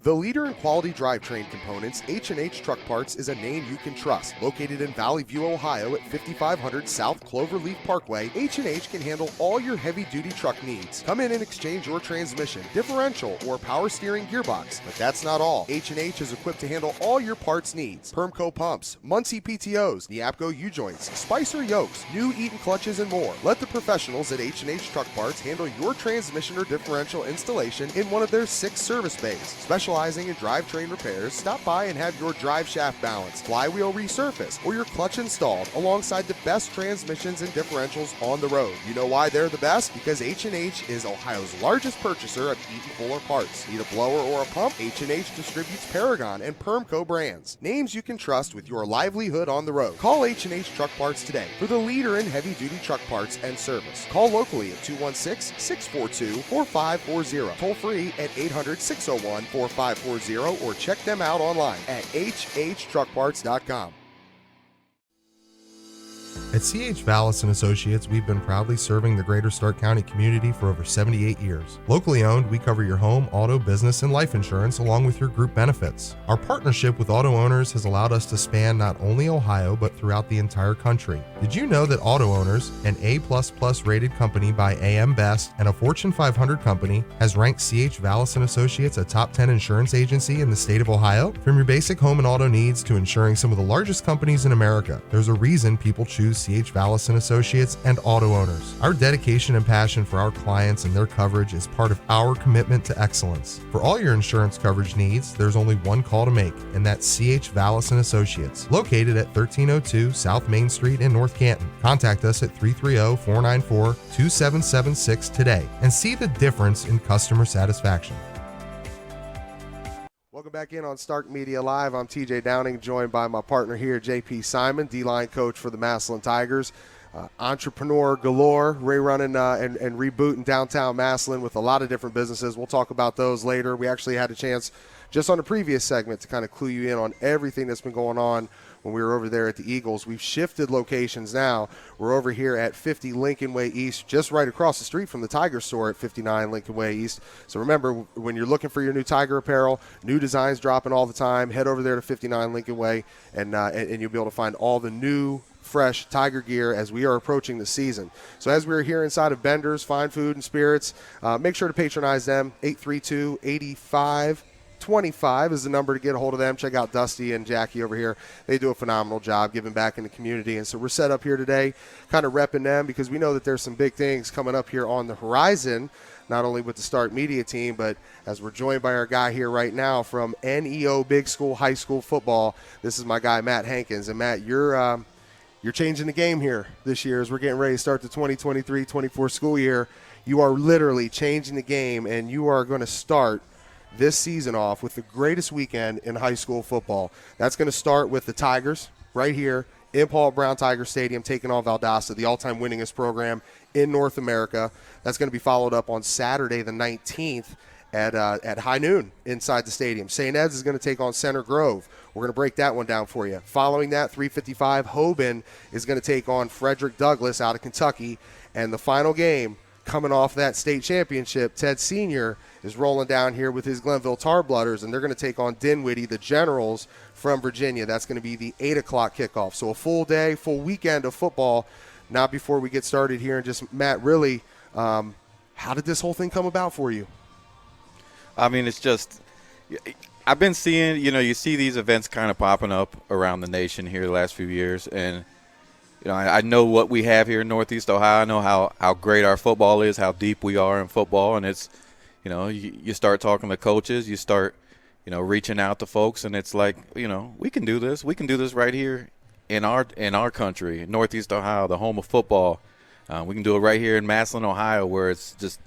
The leader in quality drivetrain components, H&H Truck Parts is a name you can trust. Located in Valley View, Ohio at 5500 South Cloverleaf Parkway, H&H can handle all your heavy-duty truck needs. Come in and exchange your transmission, differential, or power steering gearbox. But that's not all. H&H is equipped to handle all your parts needs. Permco pumps, Muncie PTOs, Neapco U-joints, Spicer yokes, new Eaton clutches, and more. Let the professionals at H&H Truck Parts handle your transmission or differential installation in one of their 6 service bays. Specializing in drivetrain repairs, stop by and have your drive shaft balanced, flywheel resurfaced, or your clutch installed alongside the best transmissions and differentials on the road. You know why they're the best? Because H&H is Ohio's largest purchaser of Eaton Fuller parts. Need a blower or a pump? H&H distributes Paragon and Permco brands. Names you can trust with your livelihood on the road. Call H&H Truck Parts today for the leader in heavy-duty truck parts and service. Call locally at 216-642-4540. Toll free at 800-601-4540 or check them out online at hhtruckparts.com. At C.H. Vallis & Associates, we've been proudly serving the greater Stark County community for over 78 years. Locally owned, we cover your home, auto, business, and life insurance along with your group benefits. Our partnership with auto owners has allowed us to span not only Ohio, but throughout the entire country. Did you know that Auto Owners, an A++ rated company by AM Best and a Fortune 500 company, has ranked C.H. Vallis & Associates a top 10 insurance agency in the state of Ohio? From your basic home and auto needs to insuring some of the largest companies in America, there's a reason people choose C.H. Vallis & Associates and Auto Owners. Our dedication and passion for our clients and their coverage is part of our commitment to excellence. For all your insurance coverage needs, there's only one call to make, and that's C.H. Vallis & Associates, located at 1302 South Main Street in North Canton. Contact us at 330-494-2776 today and see the difference in customer satisfaction. Welcome back in on Stark Media Live. I'm TJ Downing, joined by my partner here, JP Simon, D-line coach for the Massillon Tigers. Entrepreneur galore, running and rebooting downtown Massillon with a lot of different businesses. We'll talk about those later. We actually had a chance just on the previous segment to kind of clue you in on everything that's been going on when we were over there at the Eagles. We've shifted locations now. We're over here at 50 Lincoln Way East, just right across the street from the Tiger store at 59 Lincoln Way East. So remember, when you're looking for your new Tiger apparel, new designs dropping all the time, head over there to 59 Lincoln Way, and you'll be able to find all the new fresh Tiger gear as we are approaching the season. So as we're here inside of Bender's Fine Food and Spirits, make sure to patronize them. 832-8525 is the number to get a hold of them. Check out Dusty and Jackie over here. They do a phenomenal job giving back in the community. And so we're set up here today kind of repping them because we know that there's some big things coming up here on the horizon. not only with the Start Media team, but as we're joined by our guy here right now from NEO Big School High School Football. This is my guy, Matt Hankins. And, Matt, you're changing the game here this year as we're getting ready to start the 2023-24 school year. You are literally changing the game, and you are going to start this season off with the greatest weekend in high school football. That's going to start with the Tigers right here in Paul Brown Tiger Stadium taking on Valdosta, the all-time winningest program in North America. That's going to be followed up on Saturday the 19th at high noon inside the stadium. St. Ed's is going to take on Center Grove. We're going to break that one down for you. Following that, 3:55, Hoban is going to take on Frederick Douglass out of Kentucky. And the final game, coming off that state championship, Ted Sr. is rolling down here with his Glenville Tarblooders, and they're going to take on Dinwiddie, the Generals from Virginia. That's going to be the 8 o'clock kickoff. So a full day, full weekend of football. Now before we get started here, and just, Matt, really, how did this whole thing come about for you? I mean, it's just – I've been seeing – you see these events kind of popping up around the nation here the last few years, and – I know what we have here in Northeast Ohio. I know how great our football is, how deep we are in football. And it's, you start talking to coaches, you start, reaching out to folks, and it's like, we can do this. We can do this right here in our country, Northeast Ohio, the home of football. We can do it right here in Massillon, Ohio, where it's just,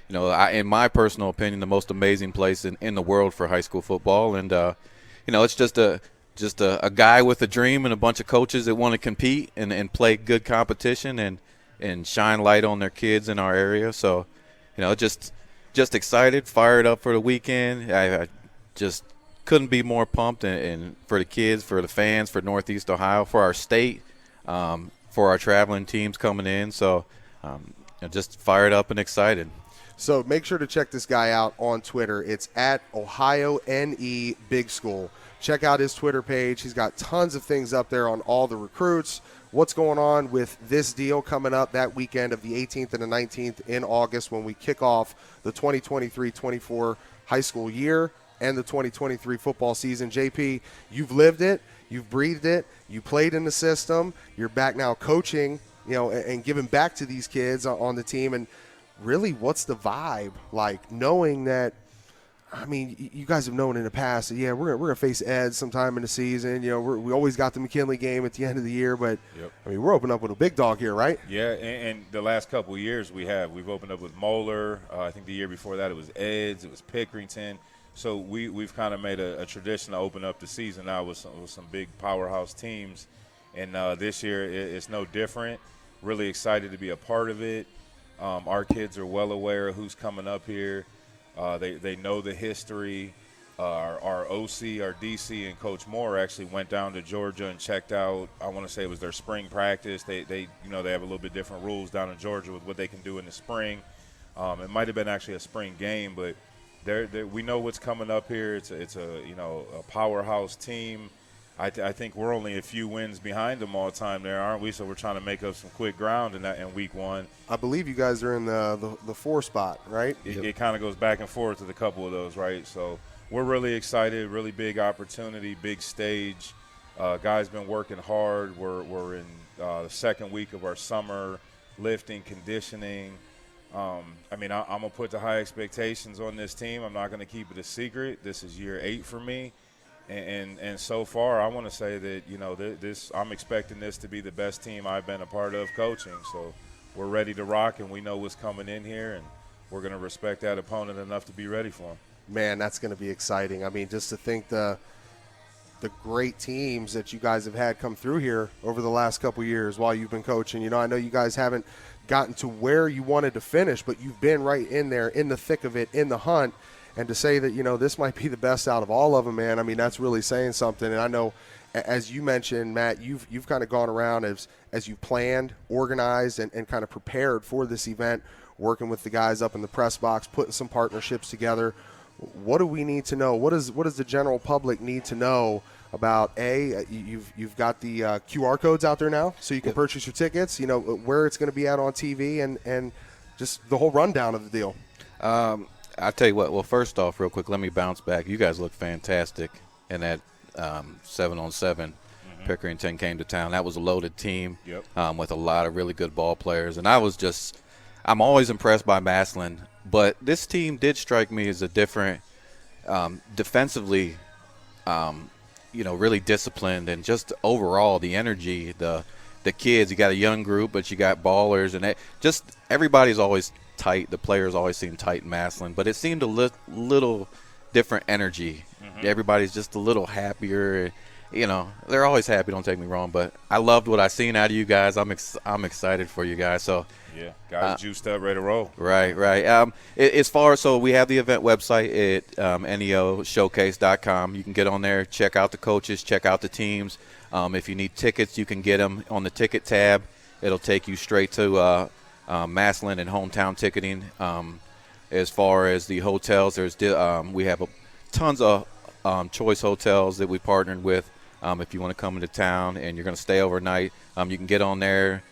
in my personal opinion, the most amazing place in the world for high school football. And, it's just a guy with a dream and a bunch of coaches that want to compete and play good competition and shine light on their kids in our area. So, just excited, fired up for the weekend. I just couldn't be more pumped and for the kids, for the fans, for Northeast Ohio, for our state, for our traveling teams coming in. So, just fired up and excited. So make sure to check this guy out on Twitter. It's at Ohio NE Big School. Check out his Twitter page. He's got tons of things up there on all the recruits, what's going on with this deal coming up that weekend of the 18th and the 19th in August when we kick off the 2023-24 high school year and the 2023 football season. JP, you've lived it. You've breathed it. You played in the system. You're back now coaching, and giving back to these kids on the team. And really, what's the vibe like knowing that, I mean, you guys have known in the past that, yeah, we're gonna face Ed sometime in the season. We always got the McKinley game at the end of the year, but yep. I mean, we're opening up with a big dog here, right? Yeah, and the last couple of years we've opened up with Moeller. I think the year before that it was Ed's, it was Pickerington. So we've kind of made a tradition to open up the season now with some big powerhouse teams, and this year it's no different. Really excited to be a part of it. Our kids are well aware of who's coming up here. They know the history. Our OC, our DC, and Coach Moore actually went down to Georgia and checked out. I want to say it was their spring practice. They have a little bit different rules down in Georgia with what they can do in the spring. It might have been actually a spring game, but we know what's coming up here. It's a powerhouse team. I think we're only a few wins behind them all the time there, aren't we? So we're trying to make up some quick ground in week one. I believe you guys are in the 4 spot, right? It kind of goes back and forth with a couple of those, right? So we're really excited, really big opportunity, big stage. Guys been working hard. We're in the second week of our summer lifting, conditioning. I'm going to put the high expectations on this team. I'm not going to keep it a secret. This is year 8 for me. And so far, I want to say that, I'm expecting this to be the best team I've been a part of coaching. So we're ready to rock, and we know what's coming in here, and we're going to respect that opponent enough to be ready for them. Man, that's going to be exciting. I mean, just to think the great teams that you guys have had come through here over the last couple years while you've been coaching. I know you guys haven't gotten to where you wanted to finish, but you've been right in there, in the thick of it, in the hunt. And to say that, this might be the best out of all of them, man, I mean, that's really saying something. And I know, as you mentioned, Matt, you've kind of gone around as you planned, organized, and kind of prepared for this event, working with the guys up in the press box, putting some partnerships together. What do we need to know? What does the general public need to know about, you've got the QR codes out there now, so you can purchase your tickets, where it's going to be out on TV, and just the whole rundown of the deal. I'll tell you what. Well, first off, real quick, let me bounce back. You guys look fantastic in that 7-on-7. Pickerington came to town. That was a loaded team. Yep. With a lot of really good ball players. And I'm always impressed by Massillon But this team did strike me as a different, defensively, really disciplined, and just overall the energy, the kids. You got a young group, but you got ballers, and just everybody's always tight. The players always seem tight in Massillon, but it seemed a little different energy. Mm-hmm. Everybody's just a little happier. They're always happy, don't take me wrong, but I loved what I seen out of you guys. I'm excited for you guys. So yeah, guys juiced up, ready to roll. Right. As far as, so we have the event website at neoshowcase.com. You can get on there, check out the coaches, check out the teams. If you need tickets, you can get them on the ticket tab. It'll take you straight to Massillon and hometown ticketing. As far as the hotels, we have tons of choice hotels that we partnered with. If you want to come into town and you're going to stay overnight, you can get on there,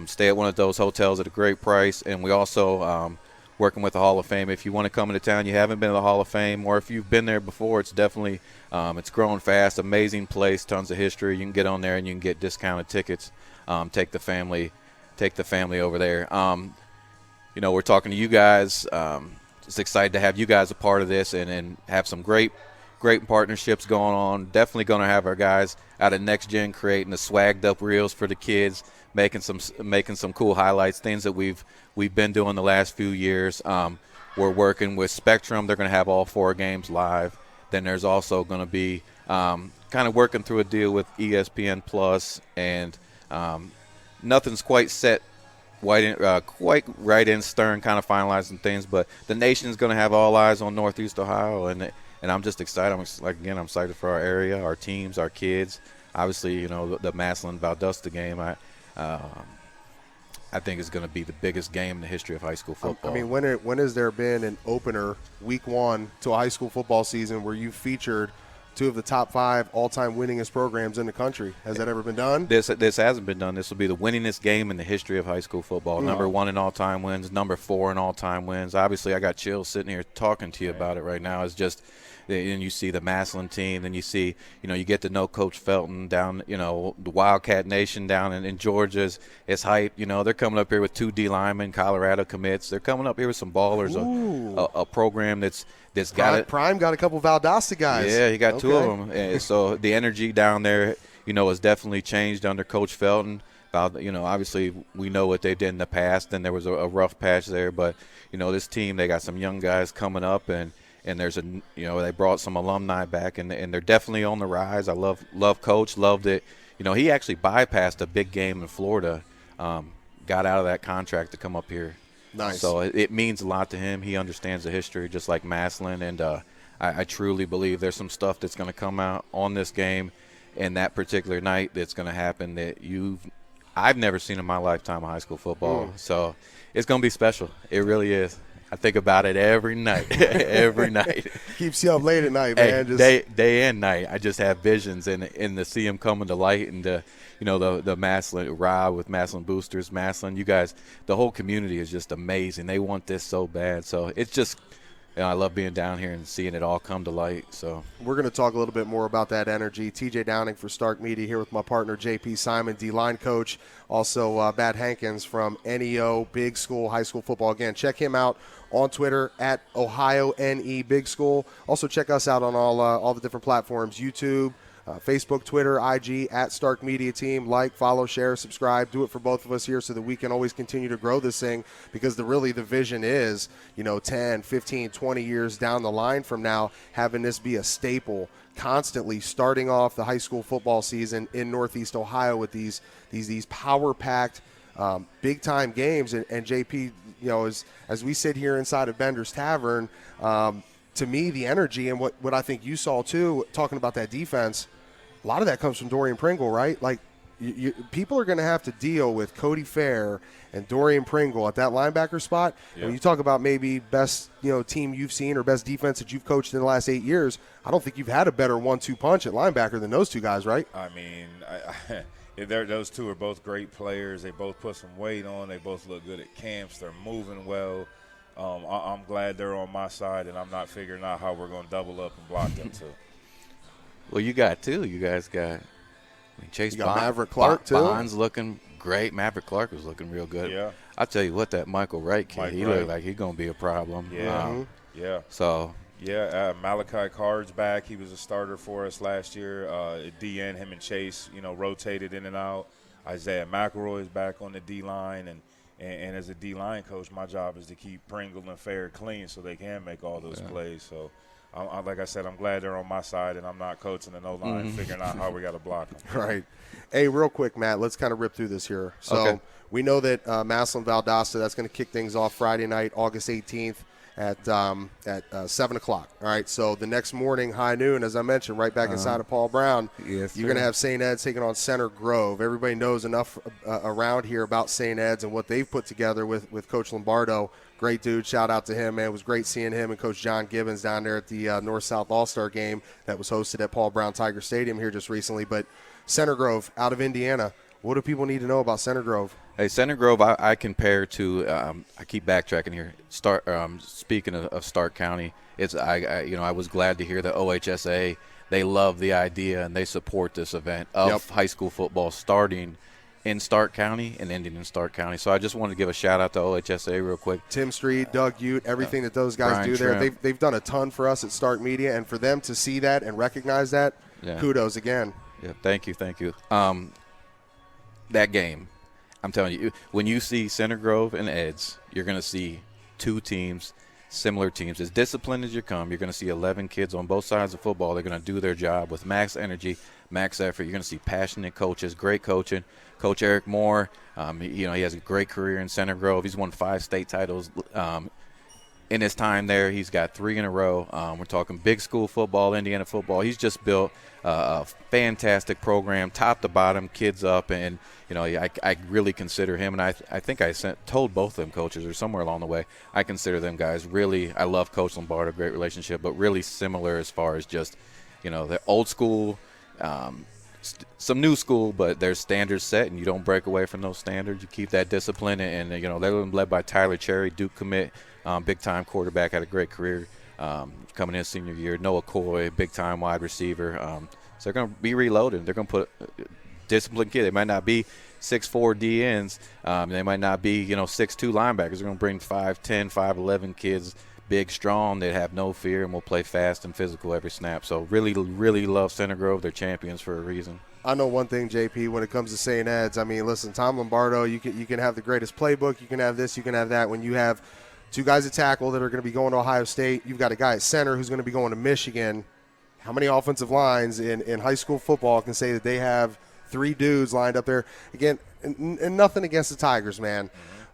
stay at one of those hotels at a great price. And we also working with the Hall of Fame. If you want to come into town, you haven't been to the Hall of Fame, or if you've been there before, it's definitely it's growing fast. Amazing place, tons of history. You can get on there and you can get discounted tickets. Take the family over there. We're talking to you guys. Just excited to have you guys a part of this and have some great partnerships going on. Definitely going to have our guys out of Next Gen creating the swagged up reels for the kids, making some cool highlights, things that we've been doing the last few years. We're working with Spectrum. They're going to have all 4 games live. Then there's also going to be kind of working through a deal with ESPN Plus, and nothing's quite set. Quite right in stern, kind of finalizing things, but the nation's going to have all eyes on Northeast Ohio, and I'm just excited. I'm excited for our area, our teams, our kids. Obviously, the Massillon-Valdosta game, I think is going to be the biggest game in the history of high school football. I mean, when has there been an opener week 1 to a high school football season where you featured 2 of the top 5 all-time winningest programs in the country? Has that ever been done? This hasn't been done. This will be the winningest game in the history of high school football. Number 1 in all-time wins, number 4 in all-time wins. Obviously, I got chills sitting here talking to you about it right now. It's just, and you see the Massillon team, and you see, you get to know Coach Felton down, the Wildcat Nation down in Georgia is hype. They're coming up here with 2 D linemen, Colorado commits. They're coming up here with some ballers, a program that's got it. Prime got a couple Valdosta guys. Yeah, he got 2 of them. And so the energy down there, has definitely changed under Coach Felton. Obviously we know what they did in the past, and there was a rough patch there. But, this team, they got some young guys coming up, and there's they brought some alumni back, and they're definitely on the rise. I love Coach, loved it. He actually bypassed a big game in Florida, got out of that contract to come up here. Nice. So it means a lot to him. He understands the history just like Massillon, and I truly believe there's some stuff that's going to come out on this game and that particular night that's going to happen that I've never seen in my lifetime of high school football. So it's going to be special. It really is. I think about it every night, every night. Keeps you up late at night, man. Day and night. I just have visions, and to see them coming to light, and the Massillon ride with Massillon Boosters, Massillon. You guys, the whole community is just amazing. They want this so bad. So it's just, I love being down here and seeing it all come to light. So we're going to talk a little bit more about that energy. TJ Downing for Stark Media here with my partner JP Simon, D-line coach. Also, Matt Hankins from NEO Big School High School Football. Again, check him out on Twitter at Ohio NE Big School. Also, check us out on all the different platforms: YouTube, Facebook, Twitter, IG at Stark Media Team. Like, follow, share, subscribe. Do it for both of us here so that we can always continue to grow this thing, because the vision is, 10, 15, 20 years down the line from now, having this be a staple, constantly starting off the high school football season in Northeast Ohio with these power-packed, big-time games. And JP, as we sit here inside of Bender's Tavern, to me, the energy and what I think you saw too, talking about that defense, a lot of that comes from Dorian Pringle, right? Like, people are going to have to deal with Cody Fair and Dorian Pringle at that linebacker spot. Yep. When you talk about maybe best team you've seen or best defense that you've coached in the last 8 years, I don't think you've had a better 1-2 punch at linebacker than those 2 guys, right? I mean, those 2 are both great players. They both put some weight on. They both look good at camps. They're moving well. I'm glad they're on my side, and I'm not figuring out how we're going to double up and block them too. Well, you got 2. You guys got Chase Maverick Clark too. Bond's looking great. Maverick Clark was looking real good. Yeah. I'll tell you what, that Michael Wright kid, he Wright. looked like he's going to be a problem. Yeah. Yeah. So. Yeah, Malachi Card's back. He was a starter for us last year. DN, him and Chase, rotated in and out. Isaiah McElroy is back on the D-line. And as a D-line coach, my job is to keep Pringle and Fair clean so they can make all those plays. So, like I said, I'm glad they're on my side, and I'm not coaching the no-line, figuring out how we got to block them. Right. Hey, real quick, Matt, let's kind of rip through this here. So we know that Massillon Valdosta, that's going to kick things off Friday night, August 18th. At 7 o'clock. All right, so the next morning, high noon, as I mentioned, right back inside of Paul Brown, you're going to have St. Ed's taking on Center Grove. Everybody knows enough around here about St. Ed's and what they've put together with Coach Lombardo. Great dude. Shout out to him, man. It was great seeing him and Coach John Gibbons down there at the North-South All-Star game that was hosted at Paul Brown Tiger Stadium here just recently. But Center Grove out of Indiana, what do people need to know about Center Grove? Hey, Center Grove, I compare to. I keep backtracking here. Speaking of Stark County, I was glad to hear the OHSA. They love the idea and they support this event of high school football starting in Stark County and ending in Stark County. So I just wanted to give a shout out to OHSA real quick. Tim Street, Doug Ute, everything that those guys Brian do there. Trimp. They've done a ton for us at Stark Media, and for them to see that and recognize that, kudos again. Yeah, thank you. That game. I'm telling you, when you see Center Grove and Eds, you're going to see two teams, similar teams. As disciplined as you come, you're going to see 11 kids on both sides of football. They're going to do their job with max energy, max effort. You're going to see passionate coaches, great coaching. Coach Eric Moore, he has a great career in Center Grove. He's won 5 state titles in his time there. He's got 3 in a row. We're talking big school football, Indiana football. He's just built a fantastic program, top to bottom, kids up, and I really consider him, and I think I told both of them coaches or somewhere along the way, I consider them guys really. I love Coach Lombardo, great relationship, but really similar as far as just the old school, some new school, but there's standards set, and you don't break away from those standards. You keep that discipline, and they're led by Tyler Cherry, Duke commit, big-time quarterback, had a great career coming in senior year. Noah Coy, big-time wide receiver. So they're going to be reloaded. They're going to put disciplined kid. They might not be 6'4" DNs. They might not be 6'2" linebackers. They're going to bring 5'10", 5'11" kids, big, strong, that have no fear and will play fast and physical every snap. So really, really love Center Grove. They're champions for a reason. I know one thing, JP, when it comes to St. Ed's. I mean, listen, Tom Lombardo, you can have the greatest playbook. You can have this. You can have that. When you have 2 guys at tackle that are going to be going to Ohio State, you've got a guy at center who's going to be going to Michigan. How many offensive lines in high school football can say that they have 3 dudes lined up there? Again, and nothing against the Tigers, man.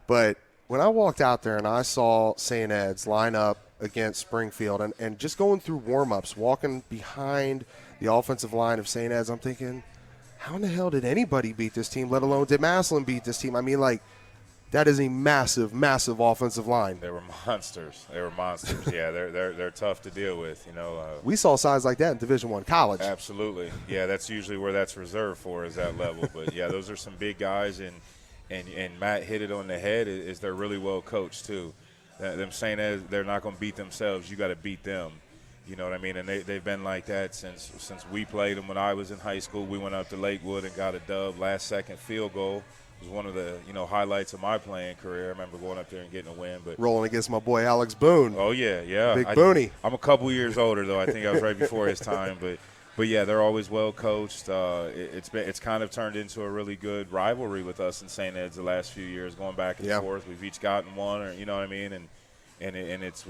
But when I walked out there and I saw St. Ed's line up against Springfield and just going through warm-ups, walking behind the offensive line of St. Ed's, I'm thinking, how in the hell did anybody beat this team, let alone did Massillon beat this team? I mean, that is a massive, massive offensive line. They were monsters. Yeah, they're tough to deal with. We saw size like that in Division I college. Absolutely. Yeah, that's usually where that's reserved for, is that level. But yeah, those are some big guys, and Matt hit it on the head. Is they're really well coached too. Them saying that they're not going to beat themselves, you got to beat them. You know what I mean? And they've been like that since we played them when I was in high school. We went up to Lakewood and got a dub, last-second field goal. It was one of the highlights of my playing career. I remember going up there and getting a win. But rolling against my boy Alex Boone. Oh yeah, Big Booney. I'm a couple years older though. I think I was right before his time. But yeah, they're always well coached. It's kind of turned into a really good rivalry with us and St. Ed's the last few years, going back and forth. We've each gotten one, or you know what I mean, and it's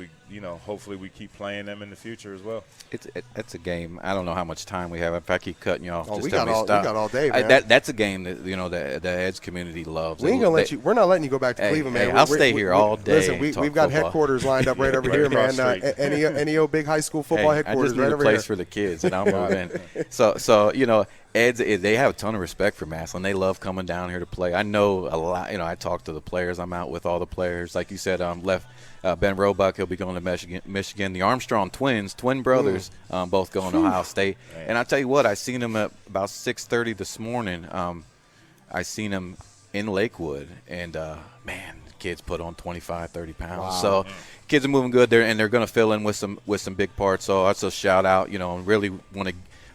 hopefully we keep playing them in the future as well. It's a game. I don't know how much time we have. If I keep cutting you off, we got all day, man. That's a game that the Ed's community loves. We ain't gonna let you. We're not letting you go back to Cleveland, man. I'll stay here all day. Listen, we've got headquarters lined up right over here, man. Any old big high school football headquarters I just need right a over place here. for the kids, and I'll move in. So Ed's, they have a ton of respect for Massillon. They love coming down here to play. I know a lot. I talk to the players. I'm out with all the players. Like you said, Ben Roebuck, he'll be going to Michigan. The Armstrong twins, twin brothers, both going to Ohio State. Man. And I tell you what, I seen them at about 6:30 this morning. I seen them in Lakewood, and man, kids put on 25, 30 pounds. Wow. So kids are moving good there, and they're going to fill in with some big parts. So that's a shout out. And really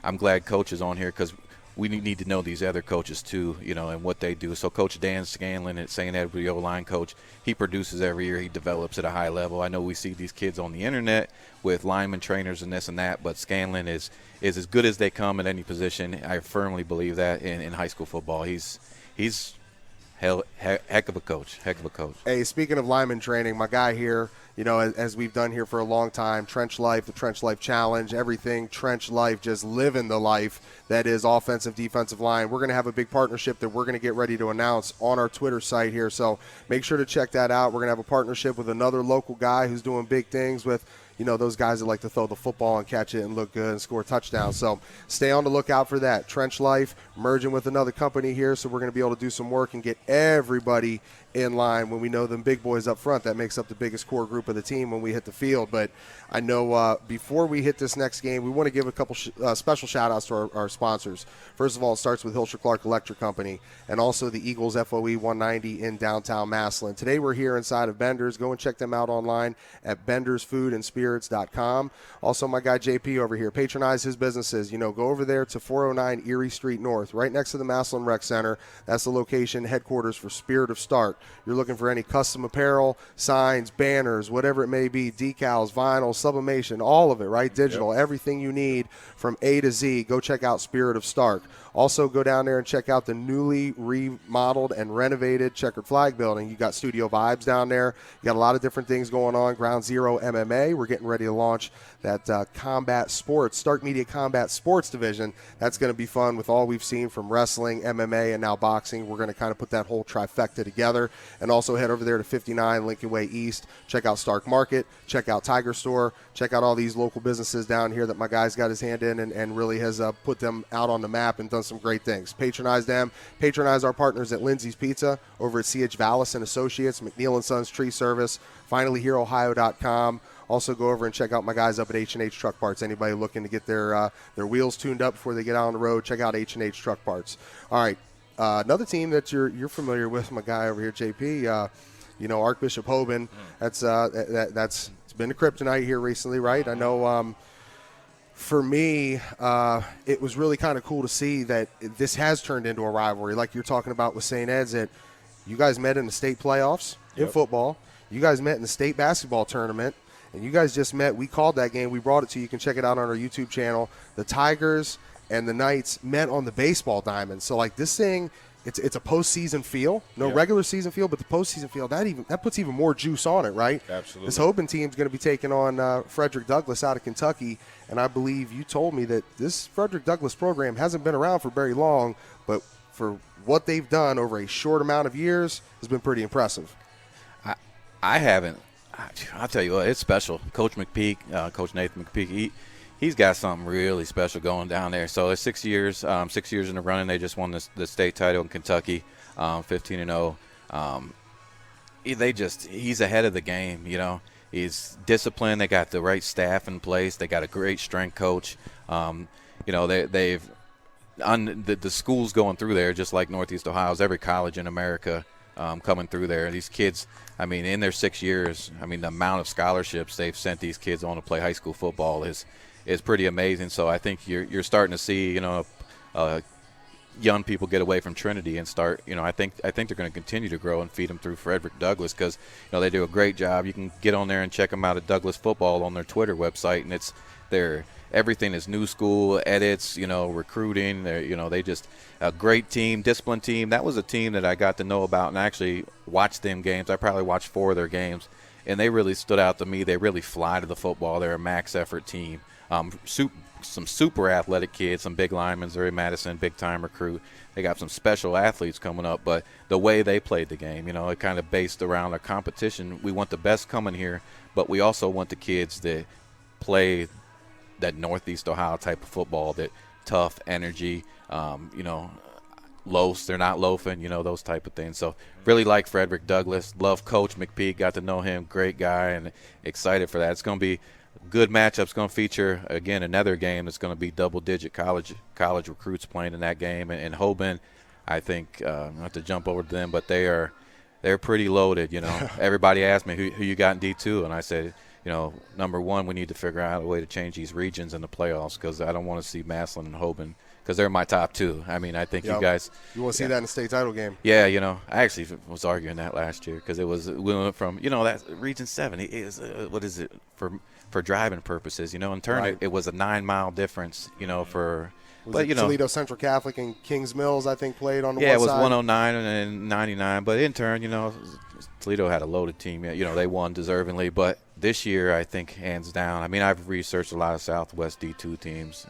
I'm glad Coach is on here, because we need to know these other coaches too, and what they do. So Coach Dan Scanlon at St. Edward, the O-line coach, he produces every year. He develops at a high level. I know we see these kids on the internet with lineman trainers and this and that, but Scanlon is as good as they come at any position. I firmly believe that in high school football. He's heck of a coach. Hey, speaking of lineman training, my guy here, as we've done here for a long time, Trench Life, the Trench Life Challenge, everything Trench Life, just living the life that is offensive, defensive line. We're going to have a big partnership that we're going to get ready to announce on our Twitter site here, so make sure to check that out. We're going to have a partnership with another local guy who's doing big things with those guys that like to throw the football and catch it and look good and score touchdowns. So stay on the lookout for that. Trench Life merging with another company here, so we're going to be able to do some work and get everybody in line when we know them big boys up front. That makes up the biggest core group of the team when we hit the field. But I know before we hit this next game, we want to give a couple special shout-outs to our sponsors. First of all, it starts with Hilscher Clark Electric Company and also the Eagles FOE 190 in Downtown Massillon. Today we're here inside of Bender's. Go and check them out online at bendersfoodandspirits.com. Also, my guy JP over here, patronize his businesses. Go over there to 409 Erie Street North, right next to the Massillon Rec Center. That's the location, headquarters for Spirit of Stark. You're looking for any custom apparel, signs, banners, whatever it may be, decals, vinyl, sublimation, all of it, right? Digital, everything you need from A to Z. Go check out Spirit of Stark. Also, go down there and check out the newly remodeled and renovated Checkered Flag Building. You got Studio Vibes down there. You got a lot of different things going on. Ground Zero MMA. We're getting ready to launch that Combat Sports, Stark Media Combat Sports division. That's going to be fun with all we've seen from wrestling, MMA, and now boxing. We're going to kind of put that whole trifecta together. And also head over there to 59 Lincoln Way East. Check out Stark Market. Check out Tiger Store. Check out all these local businesses down here that my guy's got his hand in and really has put them out on the map and done some great things. Patronize them. Patronize our partners at Lindsay's Pizza over at C.H. Vallis and Associates, McNeil & Sons Tree Service, finallyhereohio.com. Also go over and check out my guys up at H&H Truck Parts. Anybody looking to get their wheels tuned up before they get out on the road, check out H&H Truck Parts. All right, another team that you're familiar with, my guy over here, JP, Archbishop Hoban. That's been the kryptonite here recently, right? I know for me, it was really kind of cool to see that this has turned into a rivalry, like you're talking about with St. Ed's, that you guys met in the state playoffs in football. You guys met in the state basketball tournament. And you guys just met. We called that game. We brought it to you. You can check it out on our YouTube channel. The Tigers and the Knights met on the baseball diamond. So, like, this thing, it's a postseason feel. No regular season feel, but the postseason feel, that puts even more juice on it, right? Absolutely. This Hoban team's going to be taking on Frederick Douglass out of Kentucky. And I believe you told me that this Frederick Douglass program hasn't been around for very long, but for what they've done over a short amount of years has been pretty impressive. I haven't. I'll tell you what, it's special. Coach McPeak, Coach Nathan McPeak, he's got something really special going down there. So it's 6 years in the running. They just won the state title in Kentucky, 15-0. He's ahead of the game. He's disciplined. They got the right staff in place. They got a great strength coach. The schools going through there, just like Northeast Ohio's, every college in America. Coming through there. These kids, in their 6 years, the amount of scholarships they've sent these kids on to play high school football is pretty amazing. So I think you're starting to see, young people get away from Trinity and start, I think they're going to continue to grow and feed them through Frederick Douglass because, they do a great job. You can get on there and check them out at Douglass Football on their Twitter website, and it's everything is new school edits, recruiting. They just a great team, disciplined team. That was a team that I got to know about and actually watched them games. I probably watched 4 of their games, and they really stood out to me. They really fly to the football. They're a max effort team. Some super athletic kids, some big linemen. Zuri Madison, big time recruit. They got some special athletes coming up, but the way they played the game, it kind of based around a competition. We want the best coming here, but we also want the kids that play that Northeast Ohio type of football, that tough energy, loafs, they're not loafing, those type of things. So really like Frederick Douglass, love Coach McPeak, got to know him, great guy, and excited for that. It's going to be a good matchup. It's going to feature, again, another game that's going to be double-digit college recruits playing in that game. And Hoban, I think, I have to jump over to them, but they're pretty loaded, Everybody asked me who you got in D2, and I said, number one, we need to figure out a way to change these regions in the playoffs, because I don't want to see Massillon and Hoban, because they're my top two. I mean, I think you guys – You want to see that in the state title game. Yeah, I actually was arguing that last year, because we went from, that Region 7 is what is it, for driving purposes, in turn Right. it was a 9-mile difference, for – Was it Toledo Central Catholic and Kings Mills, I think, played on the yeah, one side? it was 109 and 99. But in turn, Toledo had a loaded team. They won deservingly. But this year, I think, hands down. I mean, I've researched a lot of Southwest D2 teams.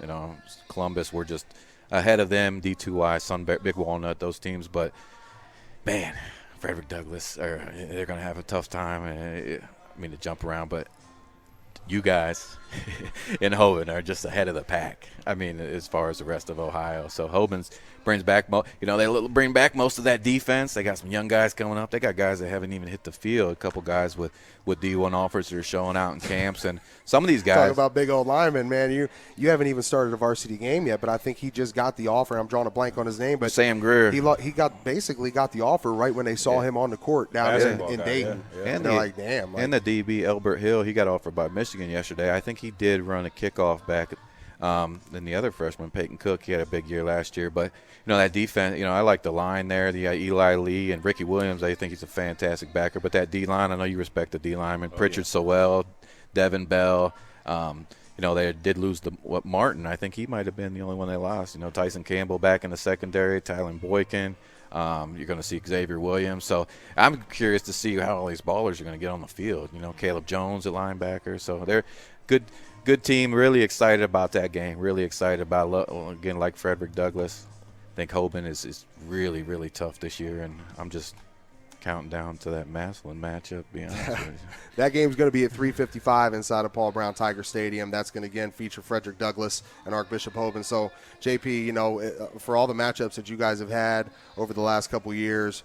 Columbus were just ahead of them, D2Y, Sunbear, Big Walnut, those teams. But, man, Frederick Douglass, they're going to have a tough time. To jump around. But you guys in Hoban are just ahead of the pack. As far as the rest of Ohio. So Hoban brings back, they bring back most of that defense. They got some young guys coming up. They got guys that haven't even hit the field. A couple guys with D1 offers that are showing out in camps, and some of these guys. Talk about big old linemen, man. You haven't even started a varsity game yet, but I think he just got the offer. I'm drawing a blank on his name, but Sam Greer. He basically got the offer right when they saw him on the court down in Dayton. Yeah. And they're like, damn. And the DB Elbert Hill, he got offered by Michigan yesterday. I think he did run a kickoff back. Then the other freshman, Peyton Cook, he had a big year last year. But, that defense, I like the line there. The Eli Lee and Ricky Williams, I think he's a fantastic backer. But that D-line, I know you respect the D-lineman. Pritchard Sowell, Devin Bell. They did lose Martin. I think he might have been the only one they lost. Tyson Campbell back in the secondary, Tylen Boykin. You're going to see Xavier Williams. So I'm curious to see how all these ballers are going to get on the field. Caleb Jones at linebacker. So they're good team. Really excited about that game. Really excited about, again, like Frederick Douglass. I think Hoban is really, really tough this year, and I'm just counting down to that Massillon matchup, to be honest with you. That game's going to be at 3:55 inside of Paul Brown Tiger Stadium. That's going to, again, feature Frederick Douglass and Archbishop Hoban. So, JP, for all the matchups that you guys have had over the last couple years,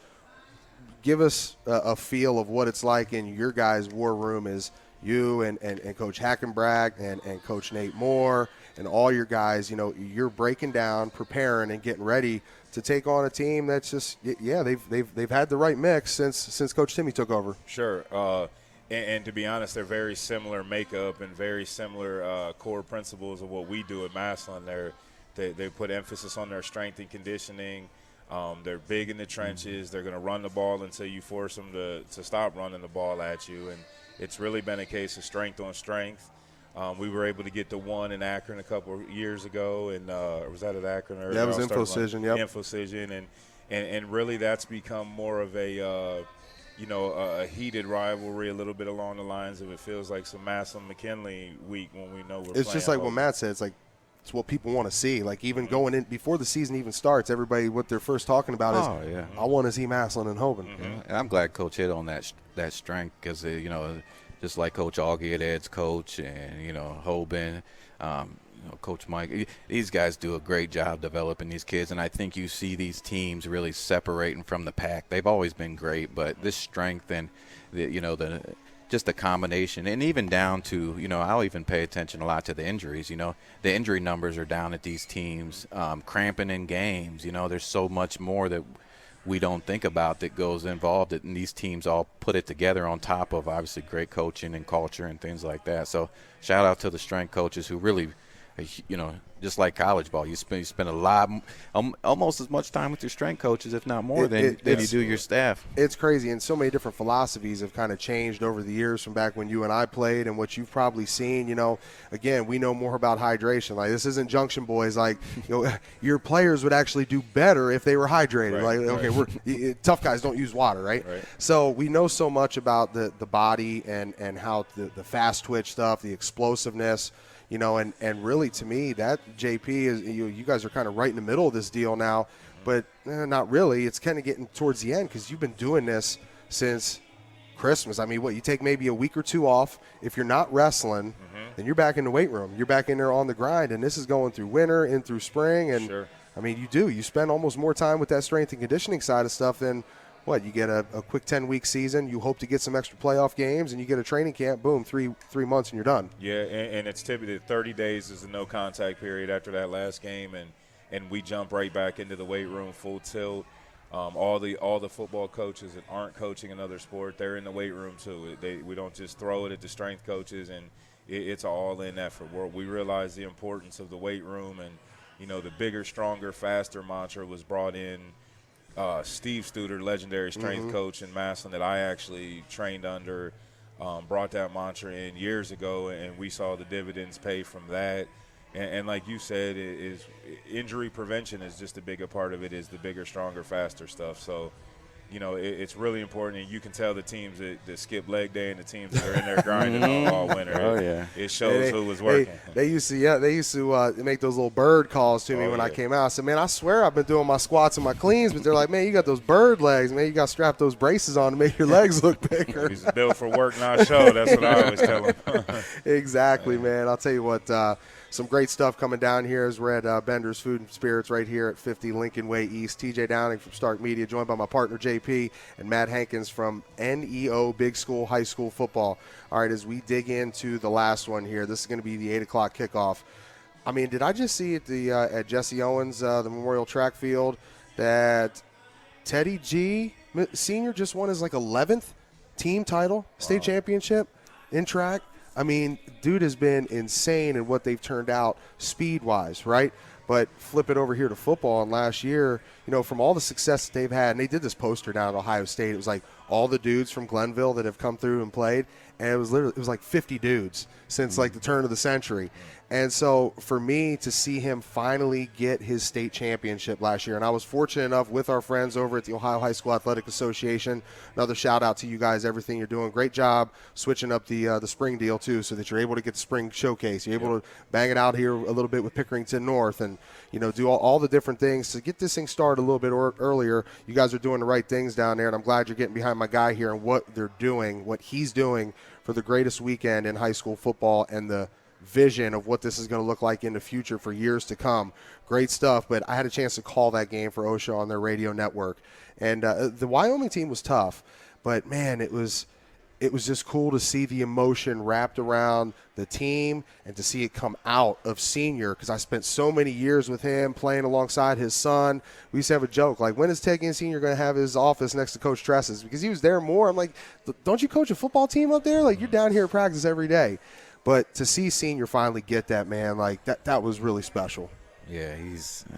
give us a feel of what it's like in your guys' war room as you and Coach Hackenbrag and Coach Nate Moore and all your guys, you're breaking down, preparing, and getting ready to take on a team that's just, they've had the right mix since Coach Timmy took over. Sure. And to be honest, they're very similar makeup and very similar core principles of what we do at Massillon. They put emphasis on their strength and conditioning. They're big in the trenches. They're going to run the ball until you force them to stop running the ball at you. And it's really been a case of strength on strength. We were able to get the one in Akron a couple of years ago, and was that at Akron? Or that was Infocision, yep. Infocision, and really that's become more of a heated rivalry, a little bit along the lines of it feels like some Massillon-McKinley week when we know we're playing. It's just like what Matt said. It's what people want to see. Like even going in before the season even starts, everybody what they're first talking about is, I want to see Massillon and Hoban. Yeah. And I'm glad Coach hit on that strength because just like Coach Augie at Ed's coach and Hoban, Coach Mike, these guys do a great job developing these kids, and I think you see these teams really separating from the pack. They've always been great, but this strength and just the combination, and even down to, I'll even pay attention a lot to the injuries. The injury numbers are down at these teams, cramping in games. There's so much more that we don't think about that goes involved, and these teams all put it together on top of obviously great coaching and culture and things like that. So shout out to the strength coaches who really, just like college ball, you spend a lot, almost as much time with your strength coaches, if not more, than you do your staff. It's crazy, and so many different philosophies have kind of changed over the years from back when you and I played and what you've probably seen. Again, we know more about hydration. Like, this isn't Junction Boys. Like, your players would actually do better if they were hydrated. We're tough guys don't use water, right? So we know so much about the body and how the fast twitch stuff, the explosiveness. And really to me, that JP is you guys are kind of right in the middle of this deal now, but not really. It's kind of getting towards the end because you've been doing this since Christmas. I mean, you take maybe a week or two off. If you're not wrestling, then you're back in the weight room. You're back in there on the grind, and this is going through winter and through spring. And sure. I mean, you spend almost more time with that strength and conditioning side of stuff than you get a quick 10-week season. You hope to get some extra playoff games, and you get a training camp. Boom, three months, and you're done. Yeah, and it's typically 30 days is a no-contact period after that last game, and we jump right back into the weight room full tilt. All the football coaches that aren't coaching another sport, they're in the weight room too. We don't just throw it at the strength coaches, and it's an all-in effort. We realize the importance of the weight room, and the bigger, stronger, faster mantra was brought in. Steve Studer, legendary strength coach in Massillon that I actually trained under, brought that mantra in years ago, and we saw the dividends pay from that. And like you said, injury prevention is just a bigger part of it, is the bigger, stronger, faster stuff. So, it's really important, and you can tell the teams that skip leg day and the teams that are in there grinding all winter. Oh, yeah. It shows who was working. They used to make those little bird calls to me when I came out. I said, man, I swear I've been doing my squats and my cleans, but they're like, man, you got those bird legs. Man, you got to strap those braces on to make your legs look bigger. He's built for work, not show. That's what I always tell him. Exactly, man. I'll tell you what, some great stuff coming down here as we're at Bender's Food and Spirits right here at 50 Lincoln Way East. TJ Downing from Stark Media, joined by my partner JP and Matt Hankins from NEO Big School High School Football. All right, as we dig into the last one here, this is going to be the 8 o'clock kickoff. I mean, did I just see at Jesse Owens, the Memorial Track Field, that Teddy G, Sr., just won his 11th team title, state championship in track? I mean, dude has been insane in what they've turned out speed-wise, right? But flip it over here to football, and last year, from all the success that they've had, and they did this poster down at Ohio State. It was like all the dudes from Glenville that have come through and played, and it was like 50 dudes since the turn of the century. And so for me to see him finally get his state championship last year, and I was fortunate enough with our friends over at the Ohio High School Athletic Association. Another shout out to you guys, everything you're doing. Great job switching up the spring deal too, so that you're able to get the spring showcase. You're able to bang it out here a little bit with Pickerington North, and do all the different things to get this thing started a little bit earlier. You guys are doing the right things down there, and I'm glad you're getting behind my guy here and what they're doing, what he's doing for the greatest weekend in high school football and the vision of what this is going to look like in the future for years to come. Great stuff, but I had a chance to call that game for OSHA on their radio network. And the Wyoming team was tough, but, man, it was just cool to see the emotion wrapped around the team and to see it come out of Senior, because I spent so many years with him playing alongside his son. We used to have a joke, like, when is Tegan Senior going to have his office next to Coach Tress's? Because he was there more. I'm like, don't you coach a football team up there? Like, you're down here at practice every day. But to see Senior finally get that, man, that was really special. Yeah,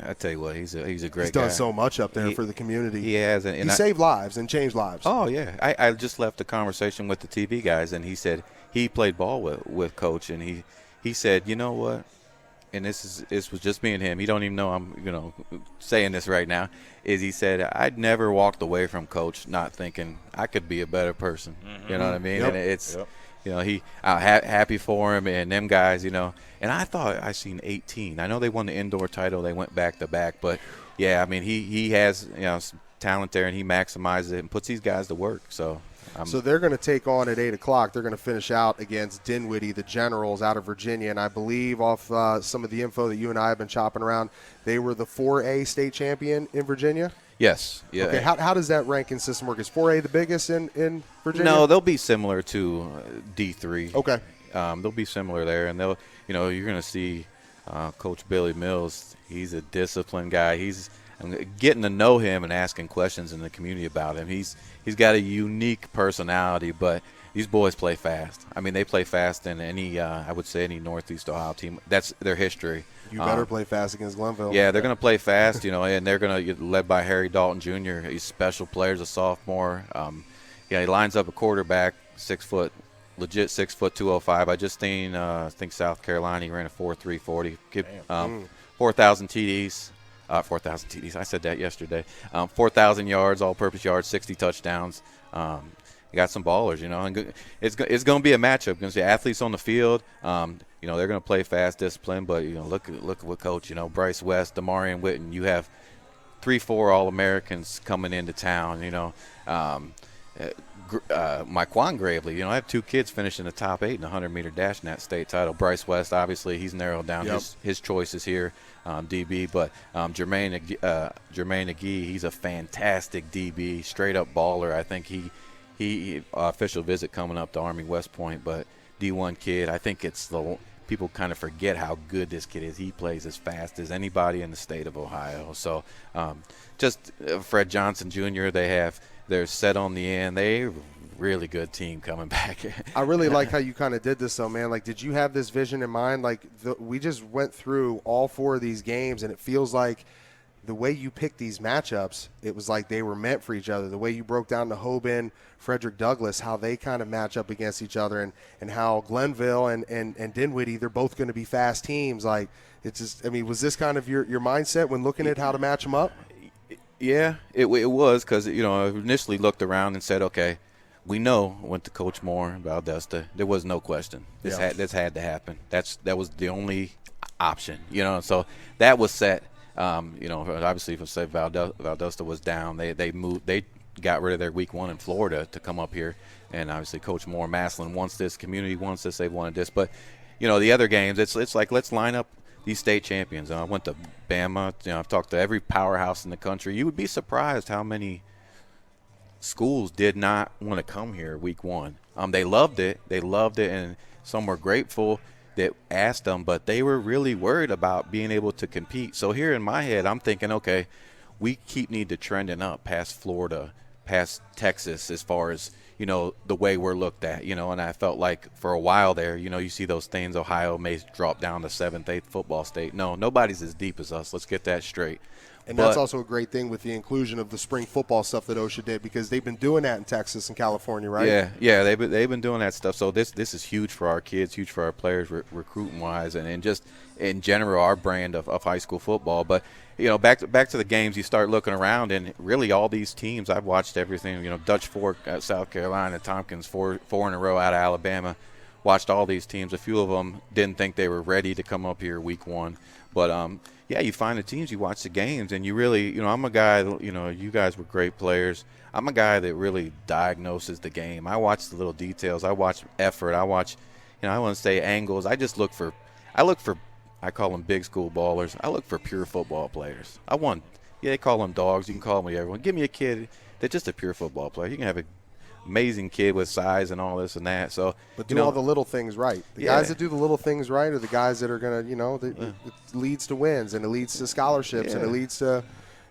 I tell you what, he's a great guy. He's done so much up there for the community. He has. And he saved lives and changed lives. Oh, yeah. I just left a conversation with the TV guys, and he said he played ball with Coach, and he said, you know what, and this was just me and him. He don't even know I'm saying this right now, is he said, I'd never walked away from Coach not thinking I could be a better person. Mm-hmm. You know what I mean? Yep. And it's – happy for him and them guys, And I thought I seen 18. I know they won the indoor title. They went back-to-back. But, yeah, I mean, he has, some talent there, and he maximizes it and puts these guys to work. So they're going to take on at 8 o'clock. They're going to finish out against Dinwiddie, the Generals out of Virginia. And I believe off some of the info that you and I have been chopping around, they were the 4A state champion in Virginia? Yes. Yeah. Okay, how does that ranking system work? Is 4A the biggest in Virginia? No, they'll be similar to D3. Okay. They'll be similar there, and they'll, you're going to see Coach Billy Mills. He's a disciplined guy. I'm getting to know him and asking questions in the community about him. He's got a unique personality, but these boys play fast. I mean, they play fast in any, I would say, any Northeast Ohio team. That's their history. You better play fast against Glenville. Yeah, they're going to play fast, and they're going to get led by Harry Dalton Jr. He's special player, a sophomore. He lines up a quarterback, 6 foot, legit 6 foot 205. I just seen, I think South Carolina, he ran a 4.3 40. 4,000 TDs. 4,000 TDs. I said that yesterday. 4,000 yards, all-purpose yards, 60 touchdowns. You got some ballers, and it's going to be a matchup. Going to see athletes on the field. They're going to play fast, disciplined, but look at what Coach. Bryce West, Damarian Witten. You have 3-4 All-Americans coming into town. Myquan Gravely. I have 2 kids finishing the top 8 in the 100-meter dash in that state title. Bryce West, obviously, he's narrowed down his choices here, DB. But Jermaine Agee, he's a fantastic DB, straight-up baller. I think he official visit coming up to Army West Point, but D1 kid. I think it's people kind of forget how good this kid is. He plays as fast as anybody in the state of Ohio. So just Fred Johnson Jr., they're set on the end. They're a really good team coming back. I really like how you kind of did this, though, man. Like, did you have this vision in mind? Like, we just went through all 4 of these games, and it feels like the way you picked these matchups, it was like they were meant for each other. The way you broke down the Hoban, Frederick Douglass, how they kind of match up against each other, and how Glenville and Dinwiddie, they're both going to be fast teams. Like, it's just, I mean, was this kind of your mindset when looking at how to match them up? Yeah, it was, because, you know, I initially looked around and said, okay, we know went to Coach Moore, Valdosta. There was no question. This had to happen. That was the only option, you know. So that was set. You know, obviously, if I say Valdosta was down, they moved. They got rid of their week 1 in Florida to come up here, and obviously Coach Moore, Massillon wants this, community wants this, they wanted this. But you know, the other games, it's like, let's line up these state champions. I went to Bama. You know, I've talked to every powerhouse in the country. You would be surprised how many schools did not want to come here week 1. They loved it, and some were grateful that asked them, but they were really worried about being able to compete. So here in my head, I'm thinking, okay, we need to trending up past Florida, past Texas, as far as, you know, the way we're looked at, you know. And I felt like for a while there, you know, you see those things, Ohio may drop down to 7th, 8th football state. No, nobody's as deep as us. Let's get that straight. And that's also a great thing with the inclusion of the spring football stuff that OSHA did, because they've been doing that in Texas and California, right? Yeah, they've been doing that stuff. So this is huge for our kids, huge for our players, recruiting wise, and just in general our brand of high school football. But you know, back to the games, you start looking around, and really all these teams, I've watched everything. You know, Dutch Fork at South Carolina, Tompkins four in a row out of Alabama. Watched all these teams. A few of them didn't think they were ready to come up here week 1, but yeah, you find the teams, you watch the games, and you really, you know, I'm a guy, you know, you guys were great players. I'm a guy that really diagnoses the game. I watch the little details. I watch effort. I watch, you know, I want to say angles. I look for, I call them big school ballers. I look for pure football players. They call them dogs. You can call them everyone. Give me a kid that's just a pure football player. You can have an amazing kid with size and all this and that. So, but do all the little things right. The guys that do the little things right are the guys that are going to, you know, it leads to wins, and it leads to scholarships, and it leads to,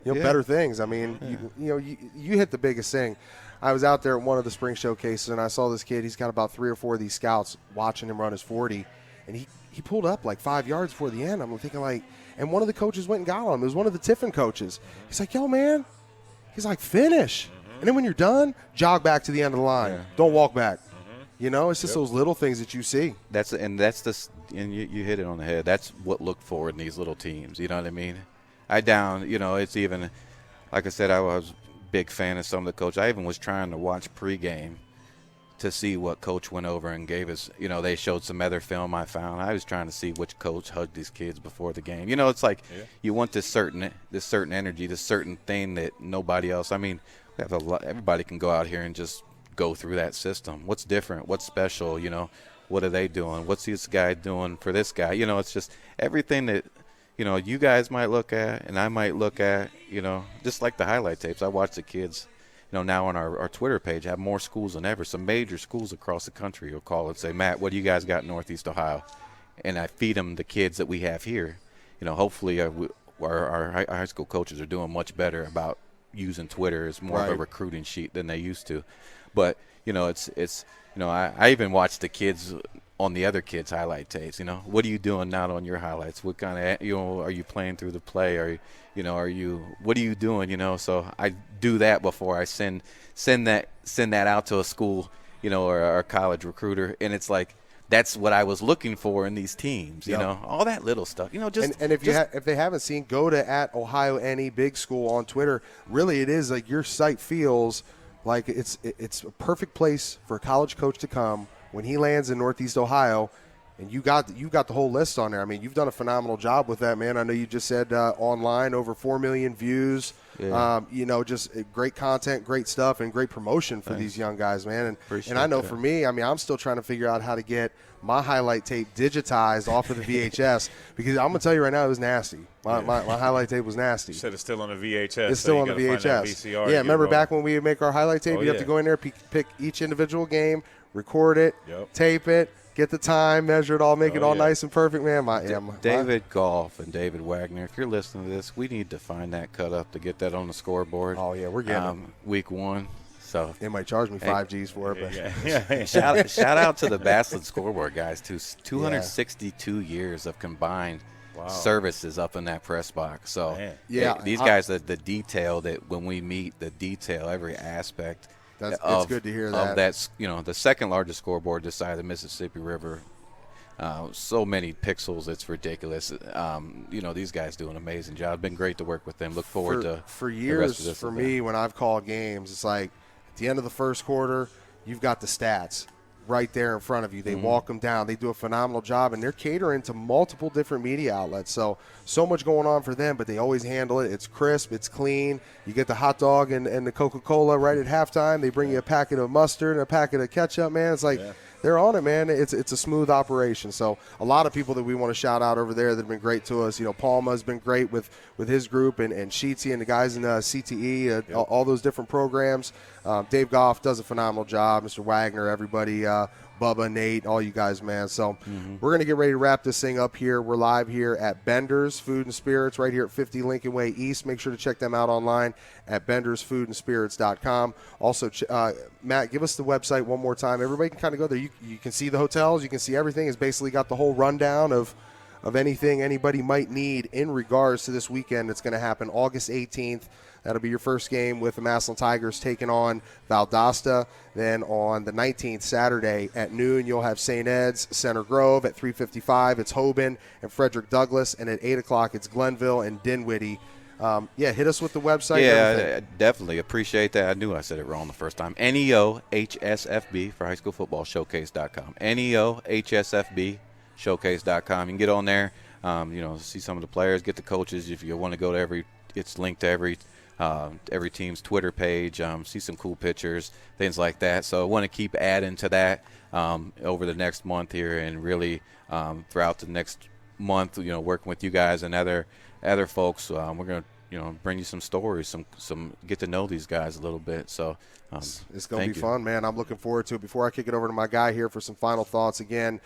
you know, better things. I mean, you hit the biggest thing. I was out there at one of the spring showcases, and I saw this kid. He's got about 3 or 4 of these scouts watching him run his 40, and he pulled up like 5 yards before the end. I'm thinking, like, and one of the coaches went and got him. It was one of the Tiffin coaches. He's like, yo, man. He's like, finish. And then when you're done, jog back to the end of the line. Yeah. Don't walk back. You know, it's just those little things that you see. And you hit it on the head. That's what look for in these little teams. You know what I mean? You know, it's even, like I said, I was a big fan of some of the coaches. I even was trying to watch pregame to see what coach went over and gave us. You know, they showed some other film I found. I was trying to see which coach hugged these kids before the game. You know, it's like you want this certain energy, this certain thing that nobody else. I mean, everybody can go out here and just go through that system. What's different? What's special? You know, what are they doing? What's this guy doing for this guy? You know, it's just everything that, you know, you guys might look at and I might look at, you know, just like the highlight tapes. I watch the kids, you know, now on our Twitter page, have more schools than ever. Some major schools across the country will call and say, Matt, what do you guys got in Northeast Ohio? And I feed them the kids that we have here. You know, hopefully our high school coaches are doing much better about using Twitter as more of a recruiting sheet than they used to. But, you know, it's you know, I even watch the kids on the other kids' highlight tapes. You know, what are you doing now on your highlights? What kind of, you know, are you playing through the play? What are you doing? You know, so I do that before I send that out to a school, you know, or a college recruiter. And it's like, that's what I was looking for in these teams, you know, all that little stuff, you know, just. And if they haven't seen, go to @OhioNE Big School on Twitter. Really, it is like your site feels like it's a perfect place for a college coach to come when he lands in Northeast Ohio. And you got the whole list on there. I mean, you've done a phenomenal job with that, man. I know you just said online over 4 million views. Yeah. You know, just great content, great stuff, and great promotion for these young guys, man. And I know for me, I mean, I'm still trying to figure out how to get my highlight tape digitized off of the VHS because I'm gonna tell you right now, it was nasty. My highlight tape was nasty. You said it's still on the VHS. It's still on the VHS. Yeah, remember back when we would make our highlight tape? You have to go in there, pick each individual game, record it, tape it, get the time measured, make it all nice and perfect, man. David Goff and David Wagner, if you're listening to this, we need to find that cut up to get that on the scoreboard. Oh, yeah, we're getting week 1. So they might charge me 5 G's for it. But shout out to the Massillon scoreboard guys, too. 262 years of combined services up in that press box. So these guys, the detail that when we meet, the detail, every aspect. It's good to hear that. Of that's the second largest scoreboard this side of the Mississippi River. So many pixels, it's ridiculous. These guys do an amazing job. It's been great to work with them. Look forward to for years. For me, when I've called games, it's like at the end of the first quarter, you've got the stats right there in front of you. They walk them down. They do a phenomenal job, and they're catering to multiple different media outlets. So much going on for them, but they always handle it. It's crisp. It's clean. You get the hot dog and the Coca-Cola right at halftime. They bring you a packet of mustard and a packet of ketchup, man. It's like they're on it, man. It's a smooth operation. So a lot of people that we want to shout out over there that have been great to us. Palma's been great with his group and Sheetsy and the guys in CTE, all those different programs. Dave Goff does a phenomenal job. Mr. Wagner, everybody, Bubba, Nate, all you guys, man. So we're going to get ready to wrap this thing up here. We're live here at Bender's Food and Spirits right here at 50 Lincoln Way East. Make sure to check them out online at bendersfoodandspirits.com. Also, Matt, give us the website one more time. Everybody can kind of go there. You can see the hotels. You can see everything. It's basically got the whole rundown of anything anybody might need in regards to this weekend. It's going to happen August 18th. That'll be your first game with the Massillon Tigers taking on Valdosta. Then on the 19th, Saturday at noon, you'll have St. Ed's, Center Grove. At 3:55, it's Hoban and Frederick Douglass. And at 8 o'clock, it's Glenville and Dinwiddie. Hit us with the website. Yeah, I definitely appreciate that. I knew I said it wrong the first time. NEOHSFB for high school football showcase.com. NEOHSFB showcase.com. You can get on there, see some of the players, get the coaches. If you want to go to it's linked to every team's Twitter page, see some cool pictures, things like that. So I want to keep adding to that over the next month here, and really throughout the next month, working with you guys and other folks. We're going to bring you some stories, some get to know these guys a little bit. So it's going to be fun, man. I'm looking forward to it. Before I kick it over to my guy here for some final thoughts, again,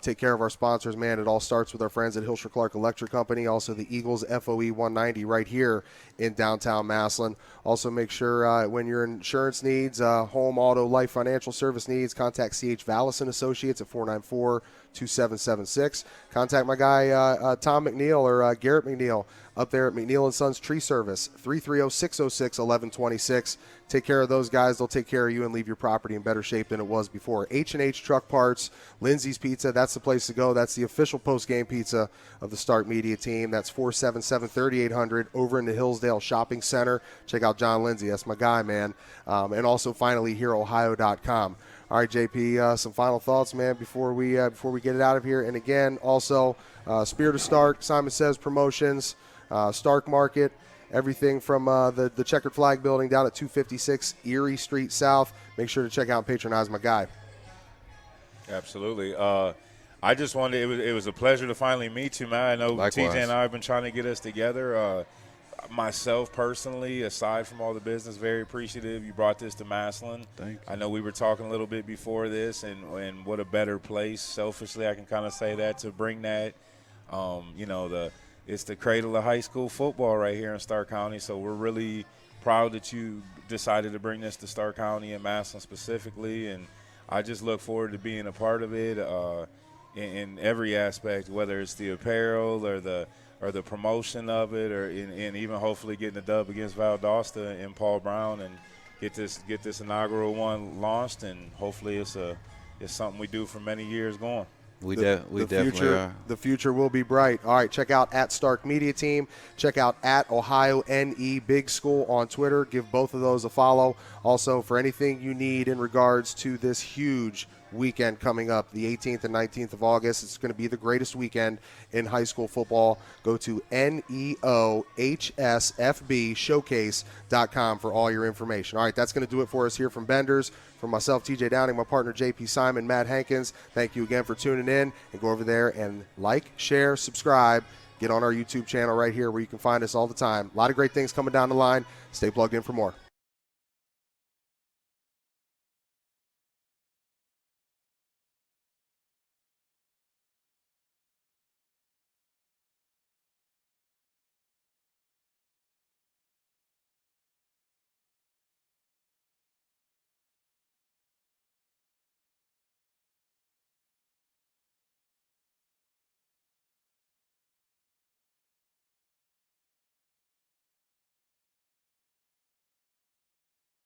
take care of our sponsors, man. It all starts with our friends at Hilsher Clark Electric Company, also the Eagles FOE 190 right here in downtown Massillon. Also make sure when your insurance needs, home, auto, life, financial service needs, contact C.H. Vallis & Associates at 494-2776. Contact my guy Tom McNeil or Garrett McNeil up there at McNeil & Sons Tree Service, 330-606-1126. Take care of those guys. They'll take care of you and leave your property in better shape than it was before. H&H Truck Parts, Lindsay's Pizza, that's the place to go. That's the official post-game pizza of the Start Media team. That's 477-3800 over in the Hillsdale Shopping Center. Check out John Lindsay. That's my guy, man. And also, finally, HereOhio.com. All right, JP, some final thoughts, man, before we get it out of here. And, again, also, Spirit of Stark, Simon Says Promotions, Stark Market, everything from the Checkered Flag Building down at 256 Erie Street South. Make sure to check out and patronize my guy. Absolutely. I just wanted it was a pleasure to finally meet you, man. I know Likewise. TJ and I have been trying to get us together. Myself personally, aside from all the business, very appreciative you brought this to Massillon. Thank you. I know we were talking a little bit before this, and what a better place, selfishly I can kind of say that, to bring that. It's the cradle of high school football right here in Stark County, so we're really proud that you decided to bring this to Stark County and Massillon specifically, and I just look forward to being a part of it in every aspect, whether it's the apparel or the promotion of it, and even hopefully getting the dub against Valdosta and Paul Brown and get this inaugural one launched, and hopefully it's something we do for many years going. We definitely are. The future will be bright. All right, check out at Stark Media Team. Check out at Ohio NE Big School on Twitter. Give both of those a follow. Also, for anything you need in regards to this huge weekend coming up, the 18th and 19th of August. It's going to be the greatest weekend in high school football. Go to NEOHSFBshowcase.com for all your information. All right, that's going to do it for us here from Bender's. For myself, TJ Downing, my partner JP Simon, Matt Hankins, thank you again for tuning in. And go over there and like, share, subscribe. Get on our YouTube channel right here where you can find us all the time. A lot of great things coming down the line. Stay plugged in for more.